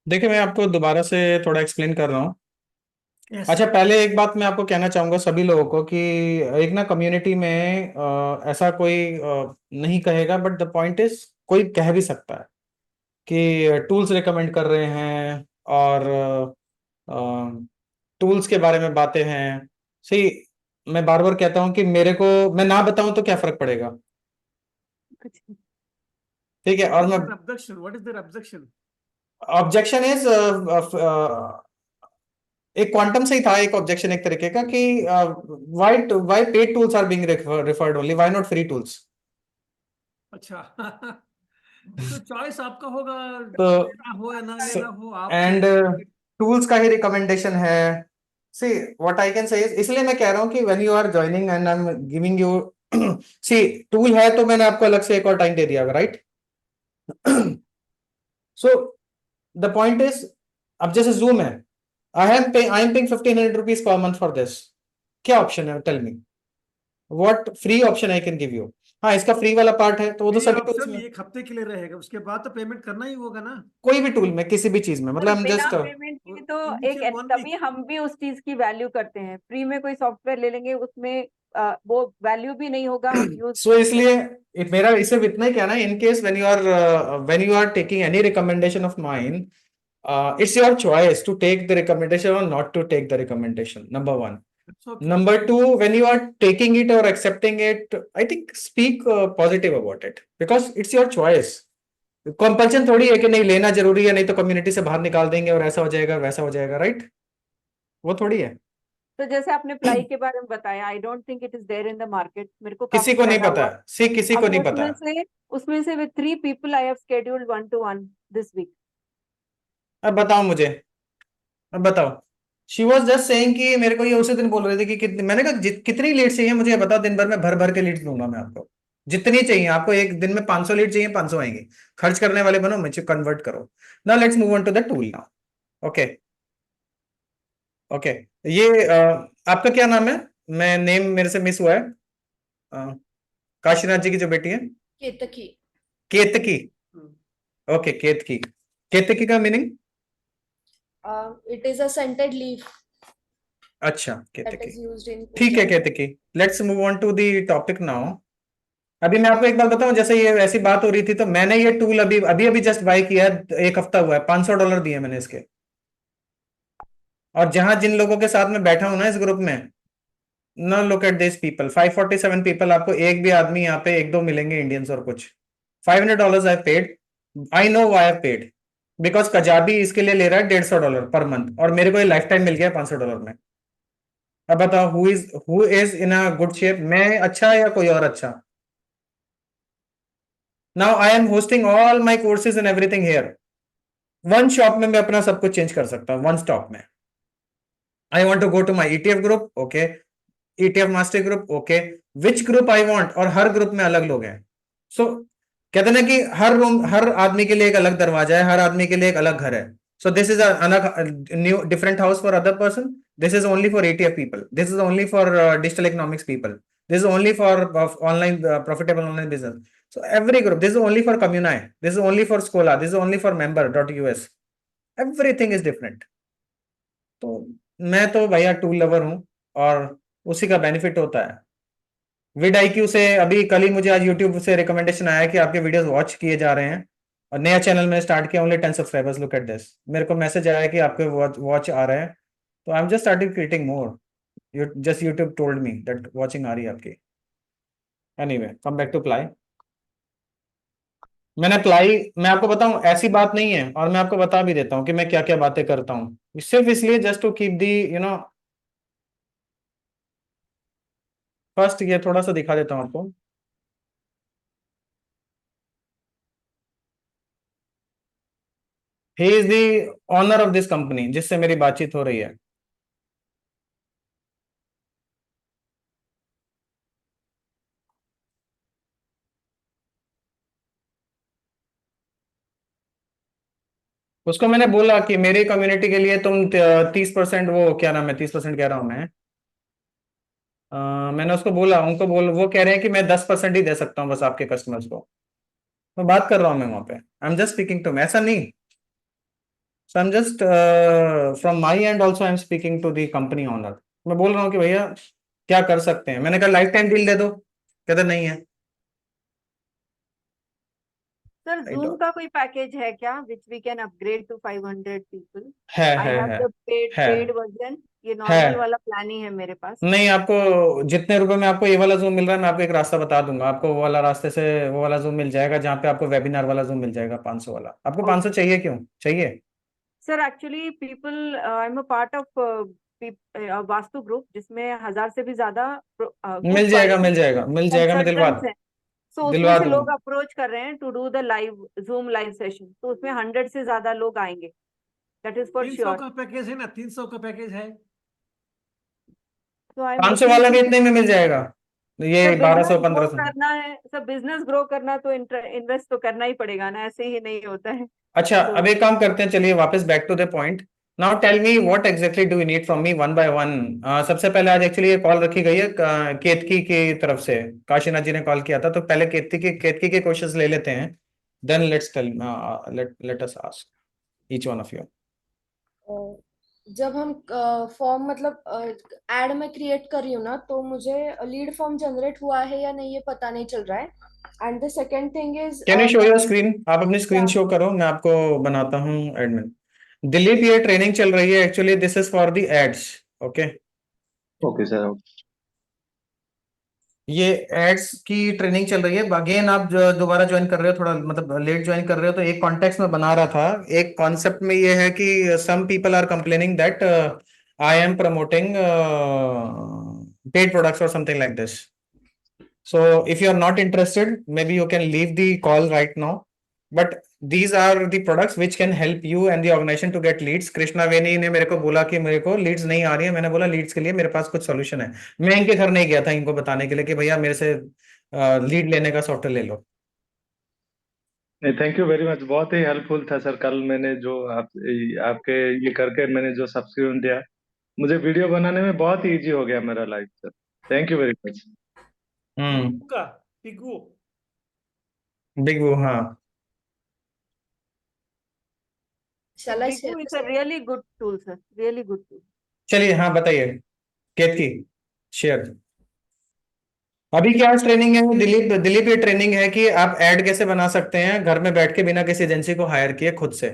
देखिए, मैं आपको दोबारा से थोड़ा एक्सप्लेन कर रहा हूँ। यस। अच्छा, पहले एक बात मैं आपको कहना चाहूंगा सभी लोगों को कि एक ना कम्युनिटी में ऐसा कोई नहीं कहेगा, बट द पॉइंट इज कोई कह भी सकता है कि टूल्स रिकमेंड कर रहे हैं और टूल्स के बारे में बातें हैं। सही। मैं बार बार कहता हूं कि मेरे को मैं ना बताऊं तो क्या फर्क पड़ेगा। कुछ नहीं। ठीक है। और What मैं is their objection? What is their objection? Objection is एक क्वांटम से ही था, एक ऑब्जेक्शन एक तरीके का कि why why paid tools are being referred only, why not free tools. अच्छा। वो तो चॉइस आपका होगा, तो लेना हो या ना लेना हो, आप एंड चूज करेंगे। टूल्स का ही रिकमेंडेशन है। See what I can say is, इसलिए मैं कह रहा हूं कि when you are joining and I am giving you C tool है तो मैंने आपको अलग से एक और टाइम दे दिया, right? So the point is, अब जैसे जूम है, I am paying 1500 rupees per month for this. क्या ऑप्शन है, tell me what free option I can give you. हाँ, इसका फ्री वाला पार्ट है तो वो तो फ्री सभी टूल्स ऑप्शन में, एक हफ्ते के लिए रहेगा, उसके बाद तो पेमेंट करना ही होगा ना। कोई भी टूल में किसी भी चीज में, सर मतलब हम बिना जस्ट पेमेंट के तो एक इनिशियल वन तभी वीक। हम भी उस चीज की वैल्यू करते हैं। फ्री में कोई सॉफ्टवेयर ले लेंगे, उसमें वो वैल्यू भी नहीं होगा, हम यूज सो इसलिए मेरा इसे इतना ही कहना है, in case when you are taking any recommendation of mine, it's your choice to take the recommendation or not to take the recommendation, number one. It's okay. Number two, when you are taking it or accepting it, I think speak positive about it because it's your choice. Compulsion थोड़ी है कि नहीं लेना जरूरी है, नहीं तो community से बाहर निकाल देंगे और ऐसा हो जाएगा वैसा हो जाएगा, राइट? वो थोड़ी है। तो जैसे आपने प्लाई के बारे में बताया, I don't think it is there in the market, मेरे को किसी काफी को नहीं पढ़ा पता हुआ। है, सी किसी को अब नहीं पता है। उसमें से with 3 people I have scheduled 1-to-1 this week. अब बताओ मुझे, अब बताओ। शी वॉज जस्ट सेइंग कि मेरे को ये उसी दिन बोल रहे थे कि कितनी, मैंने कहा कितनी लीड चाहिए मुझे ये बताओ, दिन भर में भर भर के लीड दूंगा मैं आपको। जितनी चाहिए आपको, एक दिन में 500 लीड चाहिए, 500 आएंगे। खर्च करने वाले बनो, मुझे कन्वर्ट करो। Now let's move on to the tool now. Okay. Okay. ये आपका क्या नाम है? मैं नेम मेरे से मिस हुआ है। अ, काशीनाथ जी की जो बेटी है। केतकी। केतकी। ओके, केतकी। केतकी का meaning? It is a scented leaf अच्छा, that Ketaki. is used in ठीक है puja. Ketaki, let's move on to the topic now. अभी मैं आपको एक बात बताऊं, जैसे ये ऐसी बात हो रही थी तो मैंने ये टूल अभी अभी अभी जस्ट बाय किया है, एक हफ्ता हुआ है, $500 दिए मैंने इसके। और जहां जिन लोगों के साथ में बैठा हूं ना इस ग्रुप में, no look at this people, 547 people, आपको एक भी आदमी यहाँ पे, एक दो मिलेंगे इंडियंस और कुछ। $500 I paid. I know why I paid, because Kajabi इसके लिए ले रहा है $150 पर मंथ, और मेरे को ये लाइफ टाइम मिल गया $500 में। अब बताओ who is in a good shape, मैं अच्छा या कोई और अच्छा? Now I am hosting all my courses and everything here. One shop में मैं अपना सब कुछ चेंज कर सकता हूँ, वन स्टॉप में। I want to go to my ETF group, okay. ETF master group, okay. Which group I want, और हर ग्रुप में अलग लोग हैं। सो कहते हैं ना कि हर रूम, हर आदमी के लिए एक अलग दरवाजा है, हर आदमी के लिए एक अलग घर है। So this is new different house for other person, this is only for ETF people, this is only for digital economics people, this is only for online profitable online business. So every group, this is only for Communai, this is only for Schola, this is only for member.us, everything is different. तो मैं तो भैया tool lover हूँ, और उसी का benefit होता है। विड IQ से अभी कल ही मुझे आज यूट्यूब से रिकमेंडेशन आया कि आपके वीडियोस वॉच किए जा रहे हैं, और नया चैनल मैंने स्टार्ट किया, only 10 subscribers, look at this. मेरे को मैसेज आया कि आपके वॉच आ रहे हैं, तो I am just started creating more. Just YouTube told me that watching आ रही है आपकी। Anyway, come back to ply. मैं आपको बताऊं, ऐसी बात नहीं है, और मैं आपको बता भी देता हूं कि मैं क्या क्या बातें करता हूं, सिर्फ इसलिए just to keep the first, ये थोड़ा सा दिखा देता हूं आपको। He is the owner of this company जिससे मेरी बातचीत हो रही है। उसको मैंने बोला कि मेरी कम्युनिटी के लिए तुम 30%, वो क्या नाम है, 30% कह रहा हूं मैं। मैंने उसको बोला, उनको बोल, वो कह रहे हैं कि मैं 10% ही दे सकता हूँ बस आपके कस्टमर्स को। मैं बात कर रहा हूँ मैं वहां पे, I am just speaking to, ऐसा नहीं। So I'm just from my end also I'm speaking to the company owner. मैं बोल रहा हूँ कि भैया क्या कर सकते हैं, मैंने कहा लाइफ टाइम डील दे दो, कहते नहीं है। सर I जूम don't- का कोई पैकेज है क्या which we can upgrade to 500 people? है आई है हैव है द पेड है पेड वर्जन, ये है नॉर्मल वाला प्लान ही है मेरे पास। नहीं, आपको जितने रुपए में आपको ये वाला जूम मिल रहा है, मैं आपको एक रास्ता बता दूंगा, आपको वो वाला रास्ते से वो वाला जूम मिल जाएगा जहाँ पे आपको वेबिनार वाला जूम मिल जाएगा 500 वाला। आपको 500 चाहिए, क्यों चाहिए? Sir actually people I am a part of vastu group जिसमें 1000 से भी ज्यादा मिल जाएगा मिल जाएगा मिल जाएगा, मैं कंसल्टेंट्स हैं। सो उसमें दिलवा से लोग दूंगा। अप्रोच कर रहे हैं to do the live zoom live session, तो उसमें 100 से ज्यादा लोग आएंगे, दैट इज फॉर 300 श्योर। का पैकेज है ना, 300 का पैकेज है। तो आई एम 500 लुकिंग वाला टू, भी इतने में मिल जाएगा, ये सर 1200 बिजनेस ग्रो 1500 में। करना है, सर बिजनेस ग्रो करना तो इन्वेस्ट तो करना ही पड़ेगा ना, ऐसे ही नहीं होता है। अच्छा, तो अब एक काम करते हैं, चलिए वापस back to the point. Now tell me what exactly do you need from me one by one. सबसे पहले आज एक्चुअली ये कॉल रखी गई है केतकी की तरफ से, काशीनाथ जी ने कॉल किया था, तो पहले केतकी के क्वेश्चंस ले लेते हैं, then let's tell let us ask each one of you. जब हम फॉर्म मतलब एड में क्रिएट कर रही हूँ ना, तो मुझे लीड फॉर्म जनरेट हुआ है या नहीं ये पता नहीं चल रहा है। And the second thing is can you show your screen? आप अपनी स्क्रीन Yeah. शो करो, मैं आपको बनाता हूँ एडमिन। दिलीप, ये ट्रेनिंग चल रही है, actually this is for the ads, okay? Okay sir. ये एड्स की ट्रेनिंग चल रही है। अगेन आप दोबारा ज्वाइन कर रहे हो, थोड़ा मतलब लेट ज्वाइन कर रहे हो, तो एक कॉन्टेक्स्ट में बना रहा था। एक कॉन्सेप्ट में ये है कि some people are complaining that I am promoting paid products और something like this. So if you are not interested, maybe you can leave the call right now. But these are the products which can help you and the organization to get leads. Krishna Veni ने मेरे को बोला कि मेरे को Leeds नहीं आ रही है, मैंने बोला लीड्स के लिए मेरे पास कुछ सोल्यूशन है। मैं इनके घर नहीं गया था इनको बताने के लिए कि भैया मेरे से लीड लेने का सॉफ्टवेयर ले लो। नहीं, थैंक यू वेरी मच, बहुत ही हेल्पफुल था सर। कल मैंने जो आपके ये करके मैंने जो सब्सक्रिप्शन दिया, मुझे वीडियो बनाने में बहुत ही इजी हो गया मेरा life sir. Thank you very much. का पिगू। बिग वो, हाँ। shall I Bigu is share? a really good tool, sir, really good tool. चलिए, हाँ बताइए केतकी, शेयर। अभी क्या ट्रेनिंग है दिलीप? दिलीप, ये ट्रेनिंग है कि आप ऐड कैसे बना सकते हैं घर में बैठ के बिना किसी एजेंसी को हायर किए, खुद से।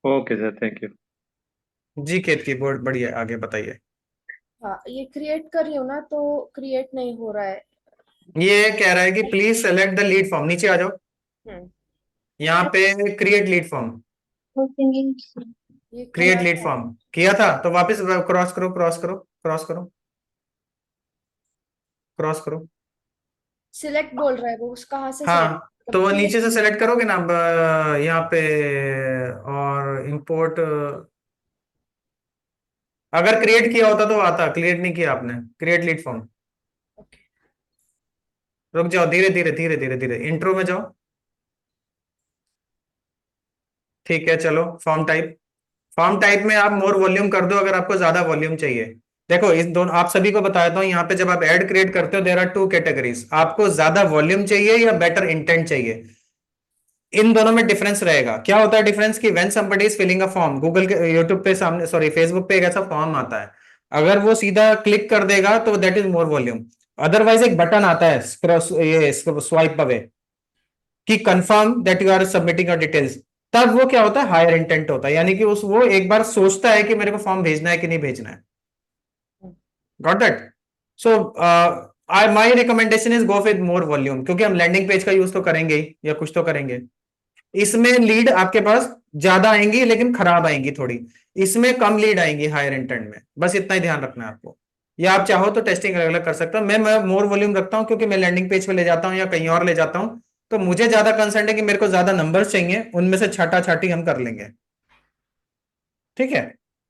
Okay sir, thank you. जी केतकी, बहुत बढ़िया, आगे बताइए। हाँ, ये क्रिएट कर रही हूँ ना, तो क्रिएट नहीं हो रहा है। ये कह रहा है कि please select the lead form, नीचे आ जाओ, हम्म यहाँ पे क्रिएट लीड फॉर्म, ये क्रिएट किया लीड था। फॉर्म किया था, तो वापस क्रॉस करो क्रॉस करो क्रॉस करो क्रॉस करो। सिलेक्ट बोल रहा है वो, कहाँ से हाँ, सिलेक्ट? तो वो नीचे से सेलेक्ट करोगे ना यहाँ पे, और इंपोर्ट, अगर क्रिएट किया होता तो आता, क्रिएट नहीं किया आपने, क्रिएट लीड फॉर्म। रुक जाओ, धीरे धीरे धीरे धीरे धीरे इंट्रो में जाओ। ठीक है, चलो फॉर्म टाइप में आप मोर वॉल्यूम कर दो अगर आपको ज्यादा वॉल्यूम चाहिए। देखो, इस दोनों आप सभी को बताता हूं, यहाँ पे जब आप ऐड क्रिएट करते हो देयर आर टू कैटेगरीज, आपको ज्यादा वॉल्यूम चाहिए या बेटर इंटेंट चाहिए। इन दोनों में डिफरेंस रहेगा। क्या होता है डिफरेंस? कि when somebody is filling a form, Google के यूट्यूब पे सामने, सॉरी फेसबुक पे एक ऐसा फॉर्म आता है, अगर वो सीधा क्लिक कर देगा तो that is more volume. Otherwise एक बटन आता है ये स्वाइप अवे कि confirm that you are submitting your details, तब वो क्या होता है, हायर इंटेंट होता है, यानी कि उस वो एक बार सोचता है कि मेरे को फॉर्म भेजना है कि नहीं भेजना है। Got that? So my recommendation is go with more volume, क्योंकि हम लैंडिंग पेज का यूज तो करेंगे ही या कुछ तो करेंगे। इसमें लीड आपके पास ज्यादा आएंगी लेकिन खराब आएंगी थोड़ी, इसमें कम लीड आएंगी हायर इंटेंट में, बस इतना ही ध्यान रखना है आपको। या आप चाहो तो टेस्टिंग अलग अलग कर सकते हो। मैं मोर वॉल्यूम रखता हूं क्योंकि मैं लैंडिंग पेज पे ले जाता हूं या कहीं और ले जाता हूं, तो मुझे ज्यादा कंसर्न है कि मेरे को ज्यादा नंबर्स चाहिए, उनमें से छाटा छाटी हम कर लेंगे। ठीक है,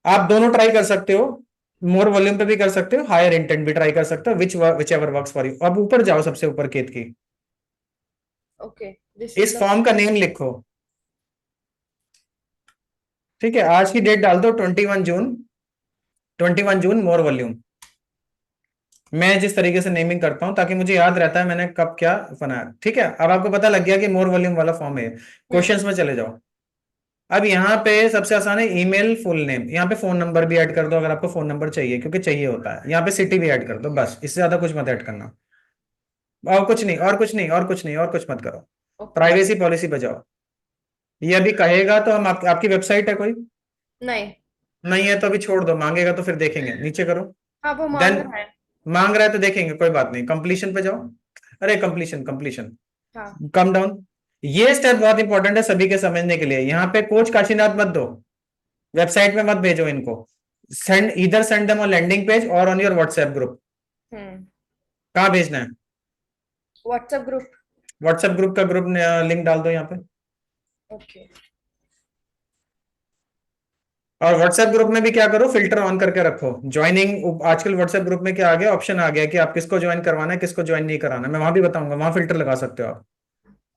आप दोनों ट्राई कर सकते हो, मोर वॉल्यूम पे भी कर सकते हो, हायर इंटेंट भी ट्राई कर सकते हो, which ever works for you. अब ऊपर जाओ, सबसे ऊपर केत की, ओके, इस फॉर्म का नेम लिखो। ठीक है, आज की डेट डाल दो 21 जून, 21 जून, मोर वॉल्यूम। मैं जिस तरीके से नेमिंग करता हूं ताकि मुझे याद रहता है मैंने कब क्या बनाया। ठीक है, अब आपको पता लग गया कि मोर वॉल्यूम वाला फॉर्म है। क्वेश्चंस में चले जाओ। अब यहाँ पे सबसे आसान है ईमेल फुल नेम, यहाँ पे फोन नंबर भी ऐड कर दो अगर आपको फोन नंबर चाहिए, क्योंकि चाहिए होता है। यहाँ पे सिटी भी ऐड कर दो, बस इससे ज्यादा कुछ मत ऐड करना। और कुछ नहीं, और कुछ नहीं, और कुछ नहीं, और कुछ मत करो। ओके। प्राइवेसी पॉलिसी बजाओ। ये अभी कहेगा तो हम आपकी वेबसाइट है कोई? नहीं। नहीं है तो अभी छोड़ दो, मांगेगा तो फिर देखेंगे, नीचे करो। हाँ वो मांग देन रहा है। मांग रहा है तो देखेंगे, कोई बात नहीं। कंप्लीशन पे जाओ, अरे कंप्लीशन कंप्लीशन, हाँ। Come down. ये स्टेप बहुत इंपॉर्टेंट है सभी के समझने के लिए। यहाँ पे कोच काशीनाथ मत दो, वेबसाइट में मत भेजो इनको। Send them on landing page और ऑन योर व्हाट्सएप ग्रुप। कहाँ भेजना है? WhatsApp group. व्हाट्सएप ग्रुप का ग्रुप लिंक डाल दो यहाँ पे। ओके। और व्हाट्सएप ग्रुप में भी क्या करो, फिल्टर ऑन करके रखो। ज्वाइनिंग, आजकल व्हाट्सएप ग्रुप में क्या आ गया, ऑप्शन आ गया कि आप किसको ज्वाइन करवाना है, किसको ज्वाइन नहीं कराना है। मैं वहां भी बताऊंगा, वहां फिल्टर लगा सकते हो आप।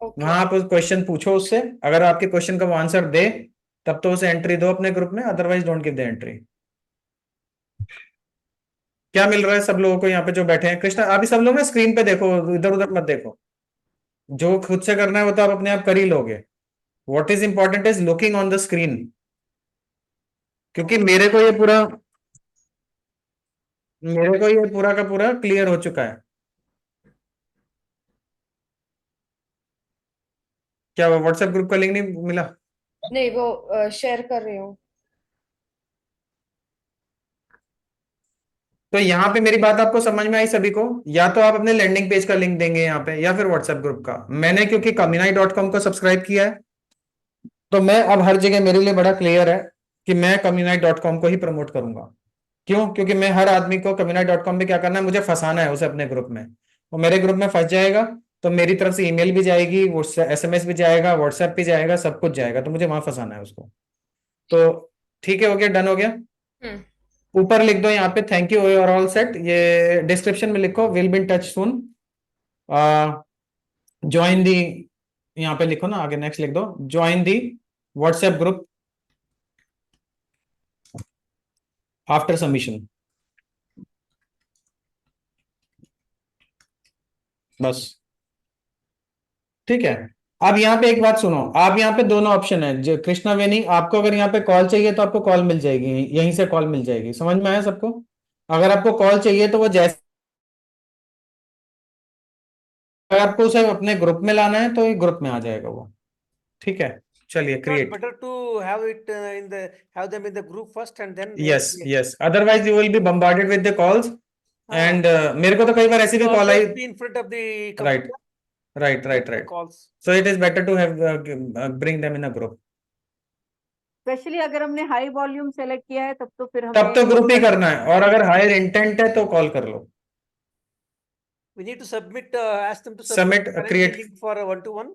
ओके। वहां आप क्वेश्चन पूछो उससे, अगर आपके क्वेश्चन का वो आंसर दे तब तो उसे एंट्री दो अपने ग्रुप में, otherwise don't give the entry. क्या मिल रहा है सब लोगों को यहाँ पे जो बैठे हैं? कृष्णा, अभी सब लोग ना स्क्रीन पे देखो, इधर उधर मत देखो। जो खुद से करना है वो तो आप अपने आप कर ही लोगे। What is important is looking on the screen, क्योंकि मेरे को ये पूरा का पूरा क्लियर हो चुका है। क्या व्हाट्सएप ग्रुप का लिंक नहीं मिला? नहीं वो शेयर कर रही हूँ। तो यहाँ पे मेरी बात आपको समझ में आई सभी को? या तो आप अपने लैंडिंग पेज का लिंक देंगे यहाँ पे, या फिर व्हाट्सएप ग्रुप का। मैंने क्योंकि Kamini.com को सब्सक्राइब किया है, तो मैं अब हर जगह मेरे लिए बड़ा क्लियर है कि मैं Kamini.com को ही प्रमोट करूंगा। क्यों? क्योंकि मैं हर आदमी को Kamini.com पे क्या करना है, मुझे फंसाना है उसे अपने ग्रुप में। वो मेरे ग्रुप में फंस जाएगा तो मेरी तरफ से ईमेल भी जाएगी, वो SMS भी जाएगा, व्हाट्सएप भी जाएगा, सब कुछ जाएगा, तो मुझे वहां फंसाना है उसको। तो ठीक है, हो गया, डन हो गया। हम्म। ऊपर लिख दो यहाँ पे थैंक यू और ऑल सेट। ये डिस्क्रिप्शन में लिखो will be in touch soon, join the, यहाँ पे लिखो ना आगे, नेक्स्ट लिख दो join the WhatsApp group after submission. बस ठीक है। अब यहाँ पे एक बात सुनो, आप यहाँ पे दोनों ऑप्शन है, जो कृष्णा वेनी, आपको अगर यहाँ पे कॉल चाहिए तो आपको कॉल मिल जाएगी, यहीं से कॉल मिल जाएगी। समझ में आया सबको? अगर आपको कॉल चाहिए तो वो जैसे, अगर आपको उसे अपने ग्रुप में लाना है तो ग्रुप में आ जाएगा वो। ठीक है, चलिए Not create. better to have it have them in the group first and then they yes create. यस, otherwise you will be bombarded with the calls. हाँ. एंड मेरे को तो कई बार ऐसी भी So कॉल आई। always be in front of the right computer, right right take the right. calls. So it is better to have bring them in a group. Specially अगर हमने हाई वॉल्यूम सेलेक्ट किया है तब तो फिर तब हमें तो ग्रुप ही करना है, और अगर हायर इंटेंट है तो कॉल कर लो। We need to submit, ask them to Submit, current create. link for a one-to-one in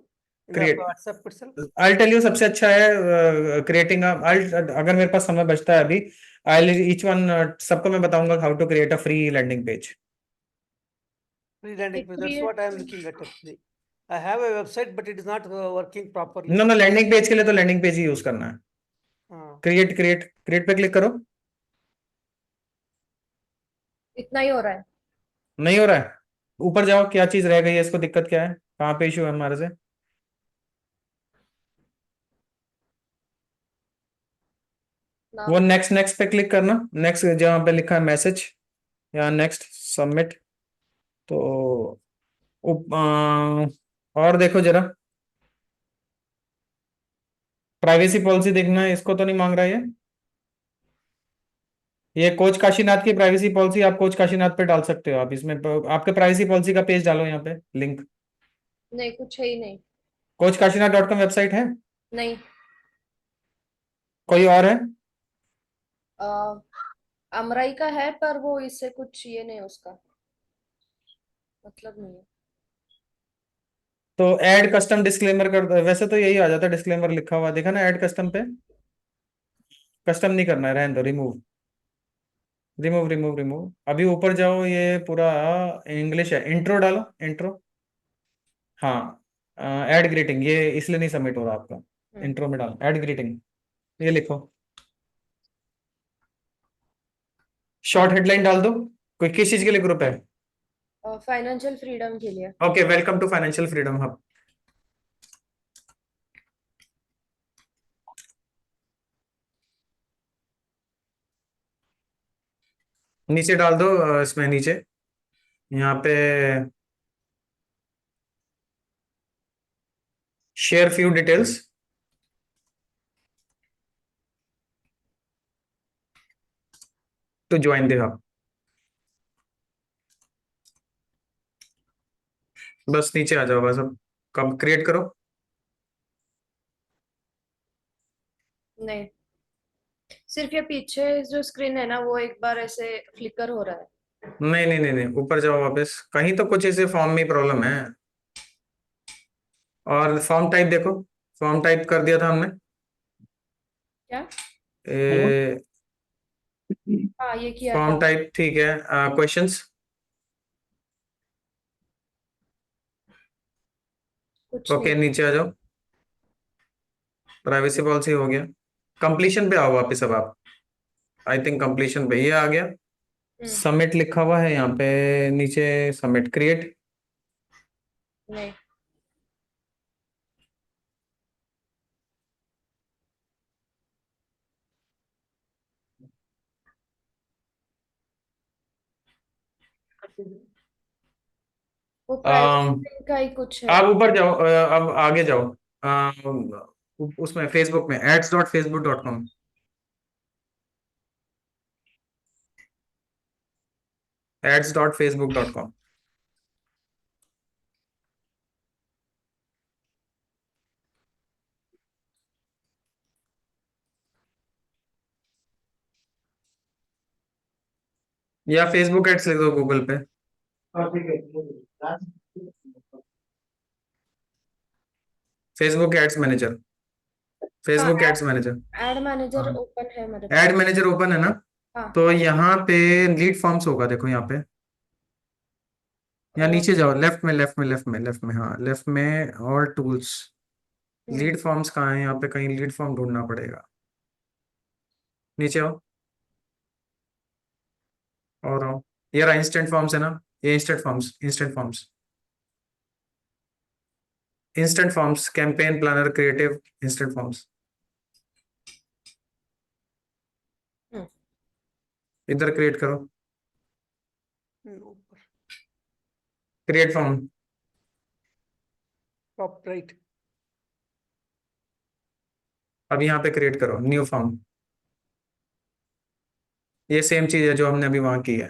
the Create. WhatsApp itself. I tell you सबसे अच्छा है क्रिएटिंग, अगर मेरे पास समय बचता है अभी, आई ईच वन सबको मैं बताऊंगा how to create a free landing page. Free landing It page. That's create- what I am looking at actually. I have a website, but it is not working properly. No no, landing page के लिए तो landing page ही use करना है। हाँ. Create create create पे click करो। इतना ही हो रहा है। नहीं हो रहा है, ऊपर जाओ, क्या चीज रह गई है, इसको दिक्कत क्या है, कहाँ पे इशू है हमारे से? ना। वो नेक्स्ट नेक्स्ट पे क्लिक करना, नेक्स्ट जहाँ पे लिखा है मैसेज या नेक्स्ट सबमिट। तो और देखो जरा, प्राइवेसी पॉलिसी देखना है, इसको तो नहीं मांग रहा ये कोच काशीनाथ की प्राइवेसी पॉलिसी। आप कोच काशीनाथ पे डाल सकते हो, आप इसमें आपके प्राइवेसी पॉलिसी का पेज डालो यहाँ पे लिंक। नहीं कुछ है ही नहीं। कोच काशीनाथ.com वेबसाइट है? नहीं। कोई और है? अमराई का है पर वो इससे कुछ ये नहीं उसका मतलब नहीं है। तो ऐड कस्टम डिस्क्लेमर कर दो, वैसे तो यही आ जाता है डिस्क्लेमर लिखा हुआ, देखा ना ऐड कस्टम पे। कस्टम नहीं करना है, रहने दो, रिमूव रिमूव रिमूव रिमूव। अभी ऊपर जाओ, ये पूरा इंग्लिश है, इंट्रो डालो, इंट्रो। हाँ, ऐड ग्रीटिंग, ये इसलिए नहीं सबमिट हो रहा आपका। इंट्रो में डालो ऐड ग्रीटिंग, ये लिखो, शॉर्ट हेडलाइन डाल दो। कोई किस चीज के लिए ग्रुप है? फाइनेंशियल फ्रीडम के लिए। Okay, welcome to financial freedom hub. नीचे डाल दो, इसमें नीचे यहाँ पे share few details. To join the hub, बस नीचे आ जाओ, बस अब कब क्रिएट करो। नहीं, सिर्फ ये पीछे जो स्क्रीन है ना वो एक बार ऐसे फ्लिकर हो रहा है। नहीं नहीं नहीं नहीं, ऊपर जाओ वापस, कहीं तो कुछ ऐसे फॉर्म में प्रॉब्लम है। और फॉर्म टाइप देखो, फॉर्म टाइप कर दिया था हमने। क्या? ए, हाँ, ये किया फॉर्म था। टाइप ठीक है। क्वेश्चंस, कुछ ओके नहीं। नीचे आ जाओ। प्राइवेसी पॉलिसी हो गया। कंप्लीशन पे आओ वापस अब आप। आई थिंक कंप्लीशन पे ये आ गया। हम्म, सबमिट लिखा हुआ है यहाँ पे नीचे, सबमिट क्रिएट। नहीं। वो प्राइवेसी का ही कुछ है। आप ऊपर जाओ, अब आगे जाओ। उसमें फेसबुक में ads.facebook.com। ads.facebook.com। या फेसबुक एड्स लिख दो गूगल पे। फेसबुक एड्स मैनेजर, हाँ, Facebook ads manager. Ad manager हाँ, ओपन है मेरे एड पास। मैनेजर ओपन है ना। हाँ। तो यहाँ पे लीड फॉर्म्स होगा, देखो यहाँ पे, या अ, नीचे जाओ, लेफ्ट में लेफ्ट में लेफ्ट में लेफ्ट में, हाँ लेफ्ट में, और टूल्स। हम्म, लीड फॉर्म्स कहाँ है, यहाँ पे कहीं लीड फॉर्म ढूंढना पड़ेगा। नीचे आओ और आओ, ये रहा इंस्टेंट फॉर्म्स है ना, ये instant forms, instant forms, instant forms, campaign planner creative, instant forms. Hmm, इधर क्रिएट करो, No, create form. top right. अब यहाँ पे क्रिएट करो न्यू फॉर्म। ये सेम चीज है जो हमने अभी वहां की है।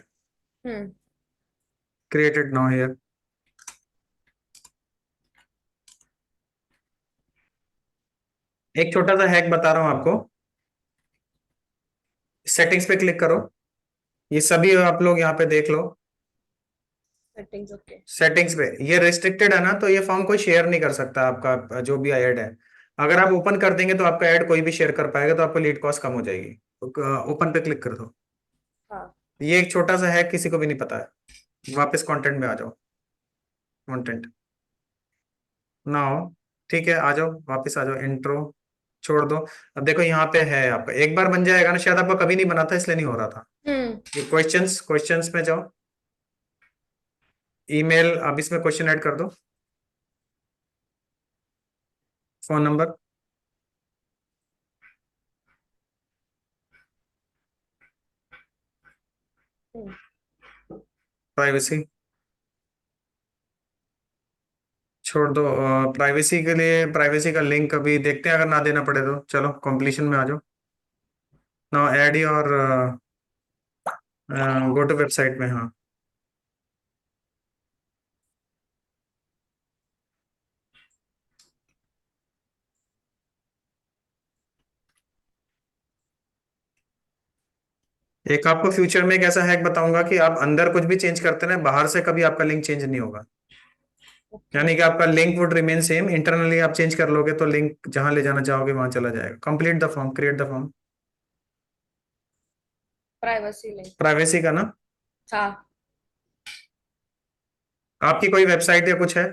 हम्म, क्रिएटेड नाउ हियर। एक छोटा सा हैक बता रहा हूं आपको। सेटिंग्स पे क्लिक करो, ये सभी आप लोग यहाँ पे देख लो। Settings okay. सेटिंग्स पे ये रिस्ट्रिक्टेड है ना, तो ये फॉर्म कोई शेयर नहीं कर सकता आपका जो भी ऐड है। अगर आप ओपन कर देंगे तो आपका ऐड कोई भी शेयर कर पाएगा, तो आपको लीड कॉस्ट कम हो जाएगी। ओपन पे क्लिक कर दो। हाँ। ये एक छोटा सा हैक, किसी को भी नहीं पता है। वापस कंटेंट में आ जाओ, कंटेंट ना हो, ठीक है आ जाओ, वापस आ जाओ, इंट्रो छोड़ दो। अब देखो यहाँ पे है आपका, एक बार बन जाएगा ना, शायद आपका कभी नहीं बना था इसलिए नहीं हो रहा था। हम्म, ये क्वेश्चंस, क्वेश्चंस में जाओ, ईमेल, अब इसमें क्वेश्चन ऐड कर दो, फोन नंबर, हम्म, प्राइवेसी छोड़ दो। प्राइवेसी के लिए, प्राइवेसी का लिंक अभी देखते हैं, अगर ना देना पड़े तो चलो कंप्लीशन में आ जाओ। ना ऐड ही, और गो टू वेबसाइट में, हाँ। एक आपको फ्यूचर में एक ऐसा हैक बताऊंगा कि आप अंदर कुछ भी चेंज करते रहे, बाहर से कभी आपका लिंक चेंज नहीं होगा। ओके। यानी कि आपका link would remain same, internally आप चेंज कर लोगे तो लिंक जहां ले जाना चाहोगे वहां चला जाएगा। Complete the form, create the form. Privacy link. Privacy का ना, हाँ। आपकी कोई वेबसाइट या कुछ है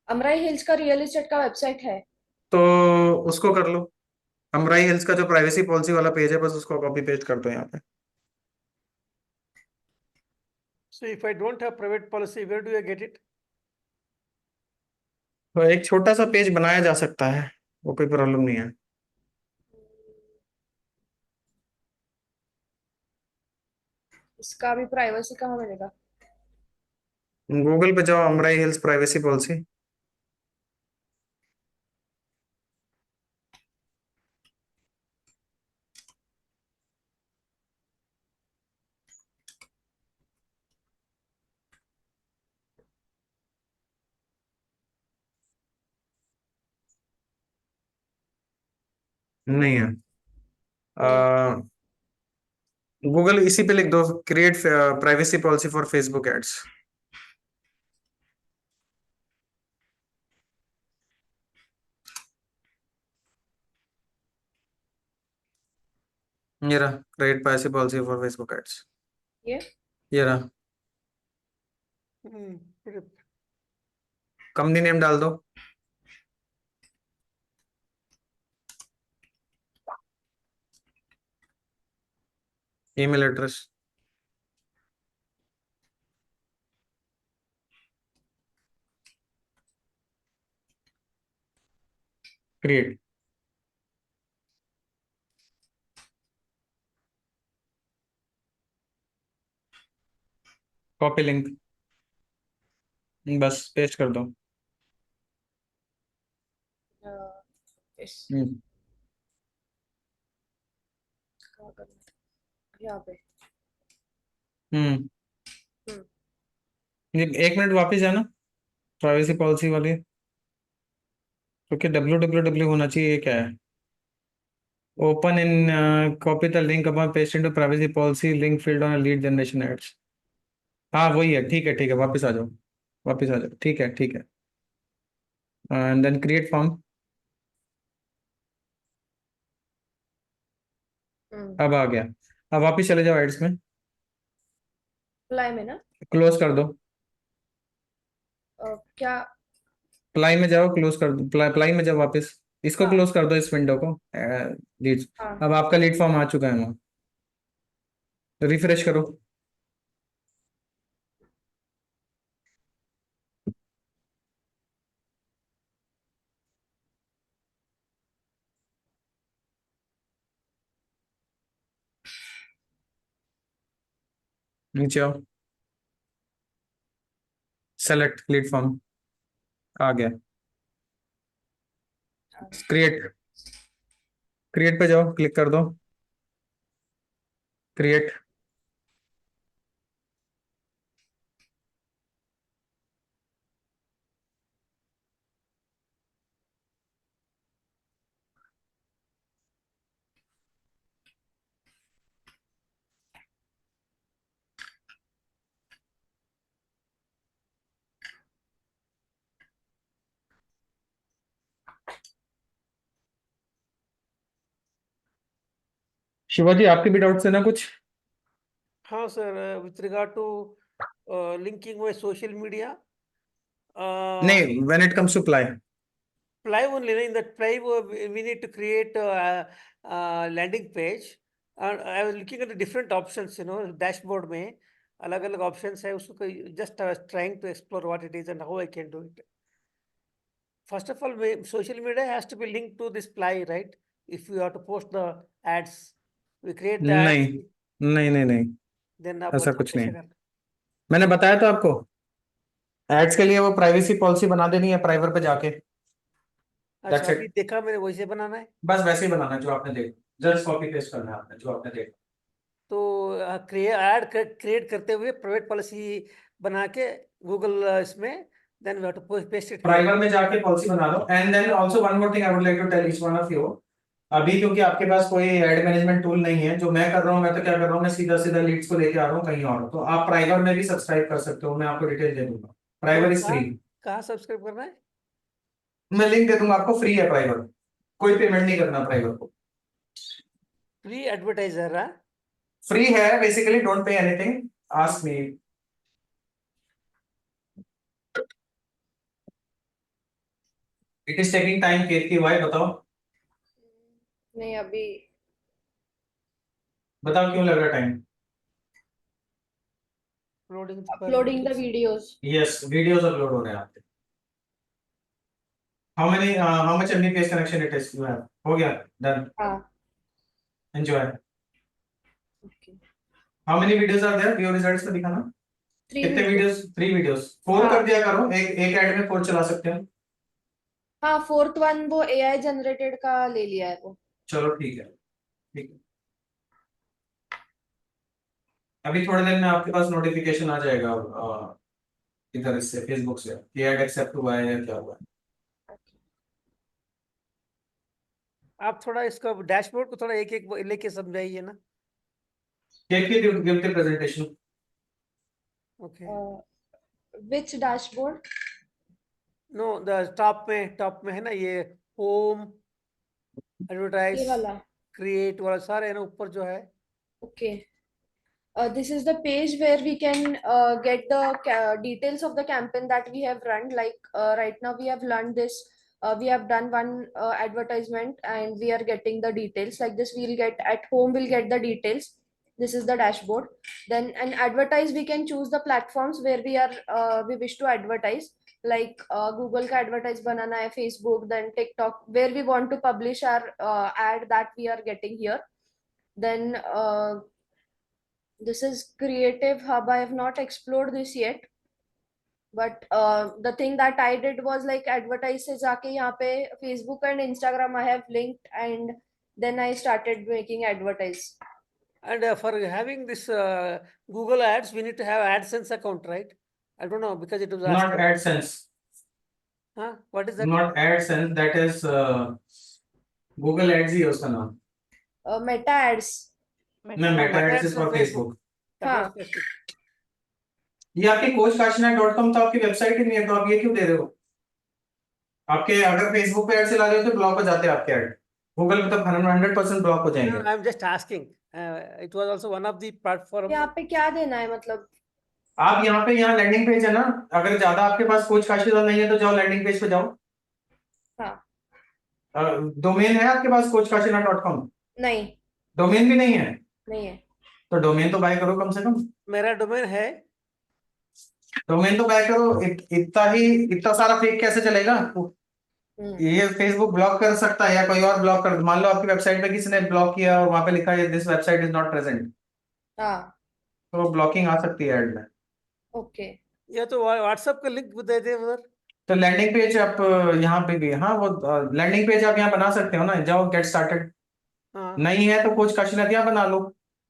अमराई हिल्स का रियल एस्टेट का वेबसाइट है। तो उसको कर लो। अमराई हिल्स का जो प्राइवेसी पॉलिसी वाला पेज है, बस उसको कॉपी पेस्ट कर दो यहाँ पे। So if I don't have private policy, where do I get it? तो एक छोटा सा पेज बनाया जा सकता है, वो कोई प्रॉब्लम नहीं है। इसका भी प्राइवेसी कहाँ मिलेगा? गूगल पे जाओ, अमराई हिल्स प्राइवेसी पॉलिसी। नहीं है। गूगल इसी पे लिख दो, create privacy policy for Facebook ads. ये रहा, create privacy policy for Facebook ads. ये ये रहा। फिर कंपनी नेम डाल दो। Email address. Create. Copy link, बस पेस्ट कर दो। इस हम्म। कहाँ करना है? यहाँ पे। हम्म। हम्म। एक मिनट वापस जाना, प्राइवेसी पॉलिसी वाली, क्योंकि www होना चाहिए। ये क्या है? Open in, copy the link upon paste into privacy policy link field on lead generation ads. हाँ वही है, ठीक है ठीक है, वापस आ जाओ, वापस आ जाओ, ठीक है ठीक है। And then create form. अब आ गया। अब वापस चले जाओ एड्स में, अप्लाई में ना? क्लोज कर दो। क्या? प्लाई में जाओ, क्लोज कर दो, प्लाई में जाओ वापस। इसको हाँ क्लोज कर दो, इस विंडो को, लीड्स। हाँ। अब आपका लीड फॉर्म आ चुका है वहाँ, रिफ्रेश करो। नीचे आओ, सेलेक्ट लीड फॉर्म, आ गया। क्रिएट, क्रिएट पे जाओ, क्लिक कर दो, क्रिएट। शिवाजी आपके भी डाउट्स है ना कुछ? हाँ सर, with regard to linking with social media, नहीं, when it comes to Ply. Ply only, in that Ply we need to create landing page. And I was looking at the different options, dashboard में अलग अलग options है उसको, just I was trying to explore what it is and how I can do it. First of all, social media has to be linked to this Ply, right? If you have to post the ads, we create the ads, नहीं नहीं नहीं नहीं, then आप ऐसा बताओ कुछ कैसे नहीं। करना। मैंने बताया था आपको, एड्स के लिए वो प्राइवेसी पॉलिसी बना देनी है प्राइवर पे जाके। अच्छा, दैट्स अभी इट। देखा मैंने, वैसे बनाना है। बस वैसे ही बनाना है जो आपने देखा, जस्ट कॉपी पेस्ट करना है आपने जो आपने देखा। तो क्रिएट करते हुए प्राइवेट पॉलिसी बना के गूगल इसमें, then we have to paste it here. प्राइवर में जाके पॉलिसी बना लो। And then also one more thing I would like to tell each one of you, अभी क्योंकि आपके पास कोई एड मैनेजमेंट टूल नहीं है, जो मैं कर रहा हूँ, मैं तो क्या कर रहा हूँ, मैं सीधा सीधा लीड्स को लेके आ रहा हूँ कहीं और। तो आप प्राइवर में भी सब्सक्राइब कर सकते हो, मैं आपको डिटेल दे दूंगा। तो प्राइवर इज फ्री। कहाँ कहाँ सब्सक्राइब करना है? मैं लिंक दे दूंगा आपको, फ्री है प्राइवर, कोई पेमेंट नहीं करना प्राइवर को। फ्री एडवर्टाइजर है? फ्री है basically, don't pay anything, ask me. It is taking time, Ketaki why बताओ, नहीं अभी बताओ क्यों लग रहा time? Uploading the videos. Yes, videos upload हो रहे हैं आपके। How much Mbps connection it is you have? हो गया, डन, हाँ enjoy. Okay. How many videos are there? View results का दिखाना। 3 कितने videos। वीडियोस? 3 वीडियोस। 4 हाँ। कर दिया करो, एक ऐड में 4 चला सकते हो। हाँ, 4th वन वो AI जनरेटेड का ले लिया है वो। चलो ठीक है, ठीक है। अभी थोड़ी देर में आपके पास नोटिफिकेशन आ जाएगा इधर इससे, फेसबुक से, कि ऐड एक्सेप्ट हुआ है या क्या हुआ है। आप थोड़ा इसका डैशबोर्ड को थोड़ा एक-एक लेके समझाइए ना। give the presentation. Okay. Which dashboard? No, the top में है ना ये होम, ये एडवर्टाइज, वाला। क्रिएट वाला सारे है ना ऊपर जो है। Okay. This is the page where we can get the details of the campaign that we have run. Like right now, we have learned this. We have done one advertisement, and we are getting the details. Like this, we'll get at home. We'll get the details. This is the dashboard. Then, and advertise, we can choose the platforms where we wish to advertise. Like Google का advertise बनाना है, Facebook, then TikTok, where we want to publish our ad that we are getting here. Then this is Creative Hub. I have not explored this yet, but the thing that I did was like advertise से जाके यहाँ पे Facebook and Instagram I have linked, and then I started making advertise. And for having this Google Ads, we need to have AdSense account, right? I don't know because it was Not asking. AdSense, Huh? What is that? not AdSense, that is Google Ads ही है उसका नाम। Meta ads. मैं Meta Ads is for Facebook। That हाँ। was Facebook. ये आपकी coachkashina.com तो आपकी website ही नहीं है, तो आप ये क्यों दे रहे हो? आपके अगर फेसबुक पे ऐड चला रहे हो तो ब्लॉक हो जाते हैं आपके ऐड, गूगल पे तो 100% ब्लॉक हो No, जाएंगे। I'm just asking. It was also one of the platform. यहाँ पे क्या देना है मतलब? आप यहाँ लैंडिंग पेज है ना, अगर ज्यादा आपके पास कोच काशिदा नहीं है तो जाओ लैंडिंग पेज पे जाओ। हाँ। डोमेन है आपके पास coachkashina.com? नहीं, डोमेन भी नहीं है नहीं है। तो डोमेन तो बाय करो कम से कम। मेरा डोमेन है। डोमेन तो बाय करो। इतना सारा फेक कैसे चलेगा? ये फेसबुक ब्लॉक कर सकता है या कोई और ब्लॉक कर, मान लो आपकी वेबसाइट पे किसी ने ब्लॉक किया और वहां पे लिखा है this website is not present, हाँ। तो ब्लॉकिंग आ सकती है ऐड में। ओके। या तो व्हाट्सएप का लिंक दे दे उधर। तो लैंडिंग पेज आप यहाँ पे भी, हाँ वो लैंडिंग पेज आप यहाँ बना सकते हो ना, जाओ गेट स्टार्टेड। हाँ। नहीं है तो कोच काशिदा यहाँ बना लो,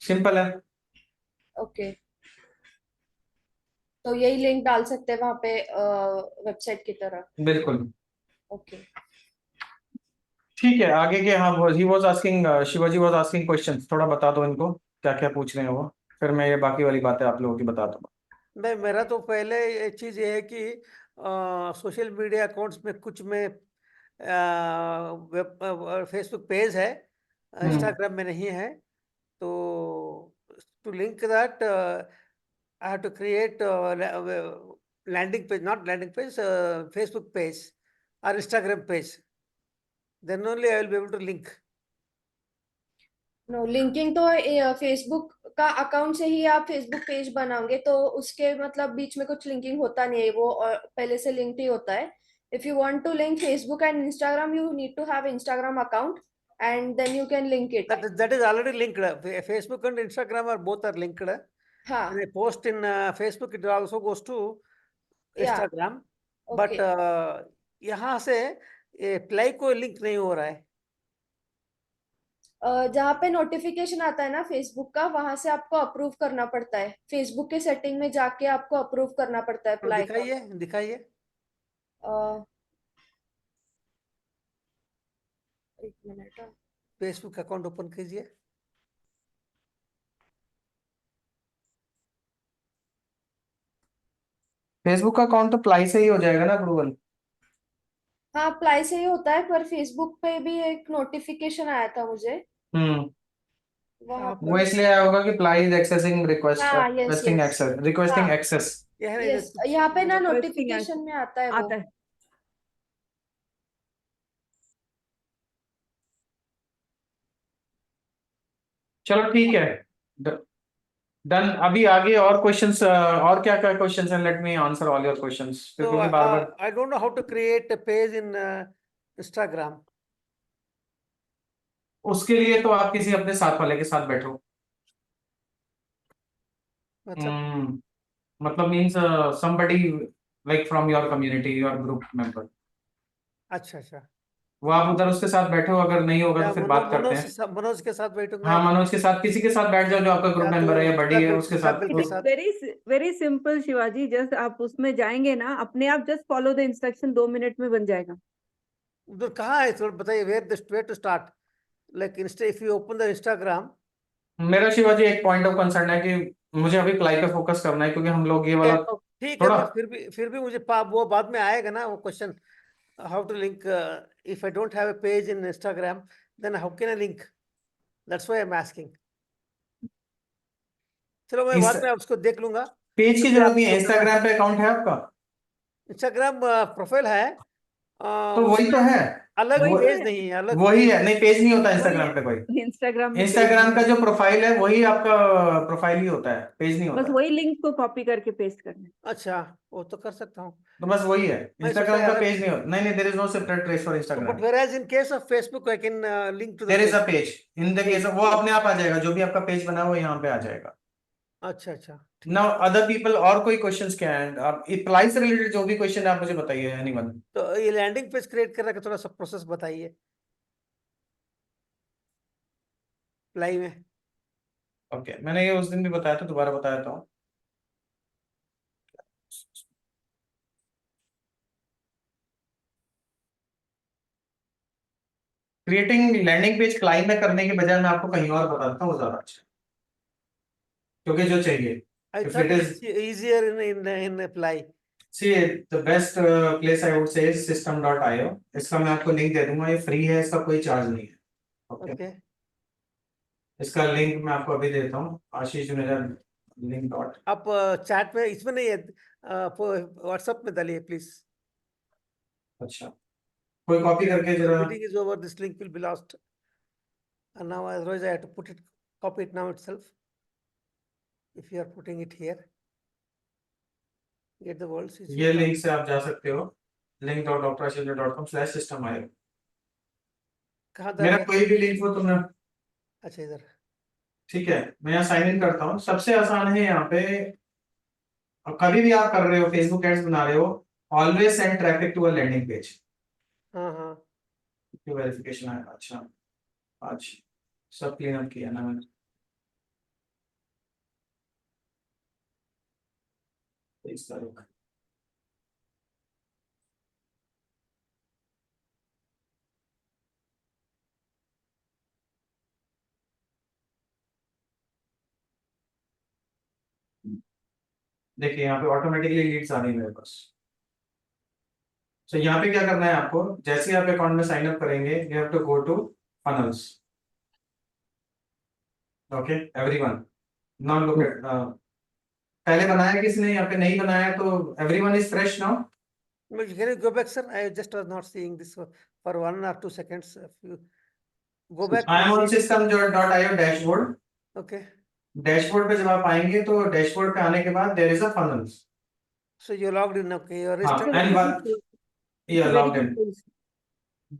सिंपल है। ओके, तो यही लिंक डाल सकते हैं वहां पे वेबसाइट की तरह। बिल्कुल ओके। ठीक है, आगे के। हाँ, he was asking, Shivaji was asking questions, थोड़ा बता दो इनको क्या क्या पूछ रहे हैं वो, फिर मैं ये बाकी वाली बातें आप लोगों की बता दूंगा। नहीं, मेरा तो पहले एक चीज ये है कि सोशल मीडिया अकाउंट्स में कुछ में फेसबुक पेज है, इंस्टाग्राम में नहीं है, तो to link that I have to create landing page, not landing page, Facebook page और Instagram page, then only I will be able to link. No, linking तो फेसबुक का अकाउंट से ही आप फेसबुक पेज बनाओगे, तो उसके मतलब बीच में कुछ लिंकिंग होता नहीं है, वो पहले से लिंक्ड ही होता है। If you want to link Facebook and Instagram, you need to have Instagram account and then you can link it. That is already linked. Facebook and Instagram are both are linked. हाँ। When I post in Facebook, it also goes to Yeah. Instagram. Okay. But यहाँ से ply को link नहीं हो रहा है। जहाँ पे नोटिफिकेशन आता है ना फेसबुक का, वहां से आपको अप्रूव करना पड़ता है, फेसबुक के सेटिंग में जाके आपको अप्रूव करना पड़ता है तो अप्लाई का। दिखाइए। एक मिनट। फेसबुक अकाउंट ओपन कीजिए। फेसबुक का अकाउंट तो प्लाई से ही हो जाएगा ना अप्रूवल? हाँ, अप्लाई से ही होता है, पर फेसबुक पे भी एक नोटिफिकेशन आया था मुझे, वहां आप पे। वो इसलिए आया होगा कि प्लाई इज एक्सेसिंग रिक्वेस्ट, हाँ, yes, requesting yes. Access, requesting हाँ. एक्सेस। यस, यहाँ पे ना Requesting नोटिफिकेशन में आता है वो। आता है। चलो ठीक है, डन। अभी आगे और क्वेश्चंस, और क्या क्या क्वेश्चंस हैं? Let me answer all your questions, So क्योंकि बार बार I don't know how to create a page in Instagram. उसके लिए तो आप किसी अपने साथ वाले के साथ बैठो। मतलब मतलब means somebody like from your community, your group member. अच्छा वो आप उधर उसके साथ बैठे हो, अगर नहीं होगा या तो फिर बात करते हैं। मनोज के साथ बैठूंगा हाँ, या मनोज के साथ, किसी के साथ बैठ जाओ जो आपका ग्रुप या तो मेंबर है या बड़ी है, उसके साथ कपिल इट के इज साथ। वेरी सिंपल शिवाजी, जस्ट आप उसमें जाएंगे ना, अपने आप just follow the instruction, 2 minute में बन जाएगा। उधर कहाँ है, थोड़ा बताइए, where to start, like Insta, if you open the Instagram. मेरा शिवाजी एक पॉइंट ऑफ कंसर्न है कि मुझे अभी प्लाई पे फोकस करना है, क्योंकि हम लोग ये वाला ठीक है, थोड़ा मैं फिर भी मुझे वो बाद में आएगा ना वो question, how to link, if I don't have a page in Instagram then how can I link, that's why I am asking. चलो मैं बाद में उसको देख लूंगा। पेज की क्योंकि जरूरत आप नहीं है, इंस्टाग्राम पे अकाउंट है आपका इंस्टाग्राम प्रोफाइल है, तो वही तो है, अलग वही तो पेज है। नहीं है, अलग वही पेज है, नहीं पेज नहीं होता वही इंस्टाग्राम पे कोई। इंस्टाग्राम में पेज इंस्टाग्राम का नहीं जो प्रोफाइल है वही आपका प्रोफाइल ही होता है, पेज नहीं है, बस होता है। वही लिंक को कॉपी करके पेस्ट करना है। अच्छा, वो तो कर सकता हूँ। तो बस वही है, मैं सोचा इंस्टाग्राम का अलग, पेज नहीं होता, नहीं there is no separate trace for but Instagram. whereas in case of Facebook I can link to the there is a page। Page in the case, वो अपने आप आ जाएगा, जो भी आपका पेज बना है वो यहाँ पे आ जाएगा। अच्छा ठीक नाउ है। अदर पीपल, और कोई क्वेश्चंस क्या है, आप अप्लाई से रिलेटेड जो भी क्वेश्चन है आप मुझे बताइए, एनीवन। तो ये लैंडिंग पेज क्रिएट करने का थोड़ा सा प्रोसेस बताइए प्लाई में। ओके, मैंने ये उस दिन भी बताया था, दोबारा बता देता हूँ। क्रिएटिंग लैंडिंग पेज क्लाइंट में करने के बजाय मैं आपको कहीं और बता देता हूँ, वो ज्यादा अच्छा है। क्योंकि जो चाहिए, I if thought it is, it's easier in apply। see the best place I would say is system.io। इसका मैं आपको लिंक दे दूंगा, ये फ्री है, इसका कोई चार्ज नहीं है। ओके, ओके, इसका लिंक मैं आपको अभी देता हूँ, आशीष जुनेजा लिंक डॉट। आप चैट में, इसमें नहीं है, व्हाट्सएप में डालिए प्लीज। अच्छा, कोई कॉपी करके जरा, meeting is over, this link will be lost and now otherwise I have to put it, copy it now itself, if you are putting it here, get the world CC ये link से आप जा सकते हो, link.drashindra.com/system। कहाँ मेरा डालिए? कोई भी लिंक हो तो मैं, अच्छा इधर, ठीक है, मैं यहाँ साइन इन करता हूँ, सबसे आसान है यहाँ पे। अब कभी भी आप कर रहे हो, फेसबुक एड्स बना रहे हो, always send traffic to a landing page. हाँ वेरिफिकेशन आएगा। अच्छा, आज सब क्लीन अप किया ना मैंने, 23 तारीख। देखिए यहाँ पे ऑटोमेटिकली लीड्स आ रही है मेरे पास। तो यहाँ पे क्या करना है आपको, जैसे ही आप अकाउंट में साइन अप करेंगे, you have to go to funnels. Okay everyone, now look at, पहले बनाया किसने, यहाँ पे नहीं बनाया, तो everyone is fresh now. can you go back sir, I just was not seeing this for 1 or 2 seconds, if you go back I am on please। system.io dashboard. Okay, dashboard पे जब आप आएंगे तो डैशबोर्ड पे आने के बाद there is a funnels. so you logged in, okay, you are हाँ, registered and with one, It's yeah, a very logged in, good tool.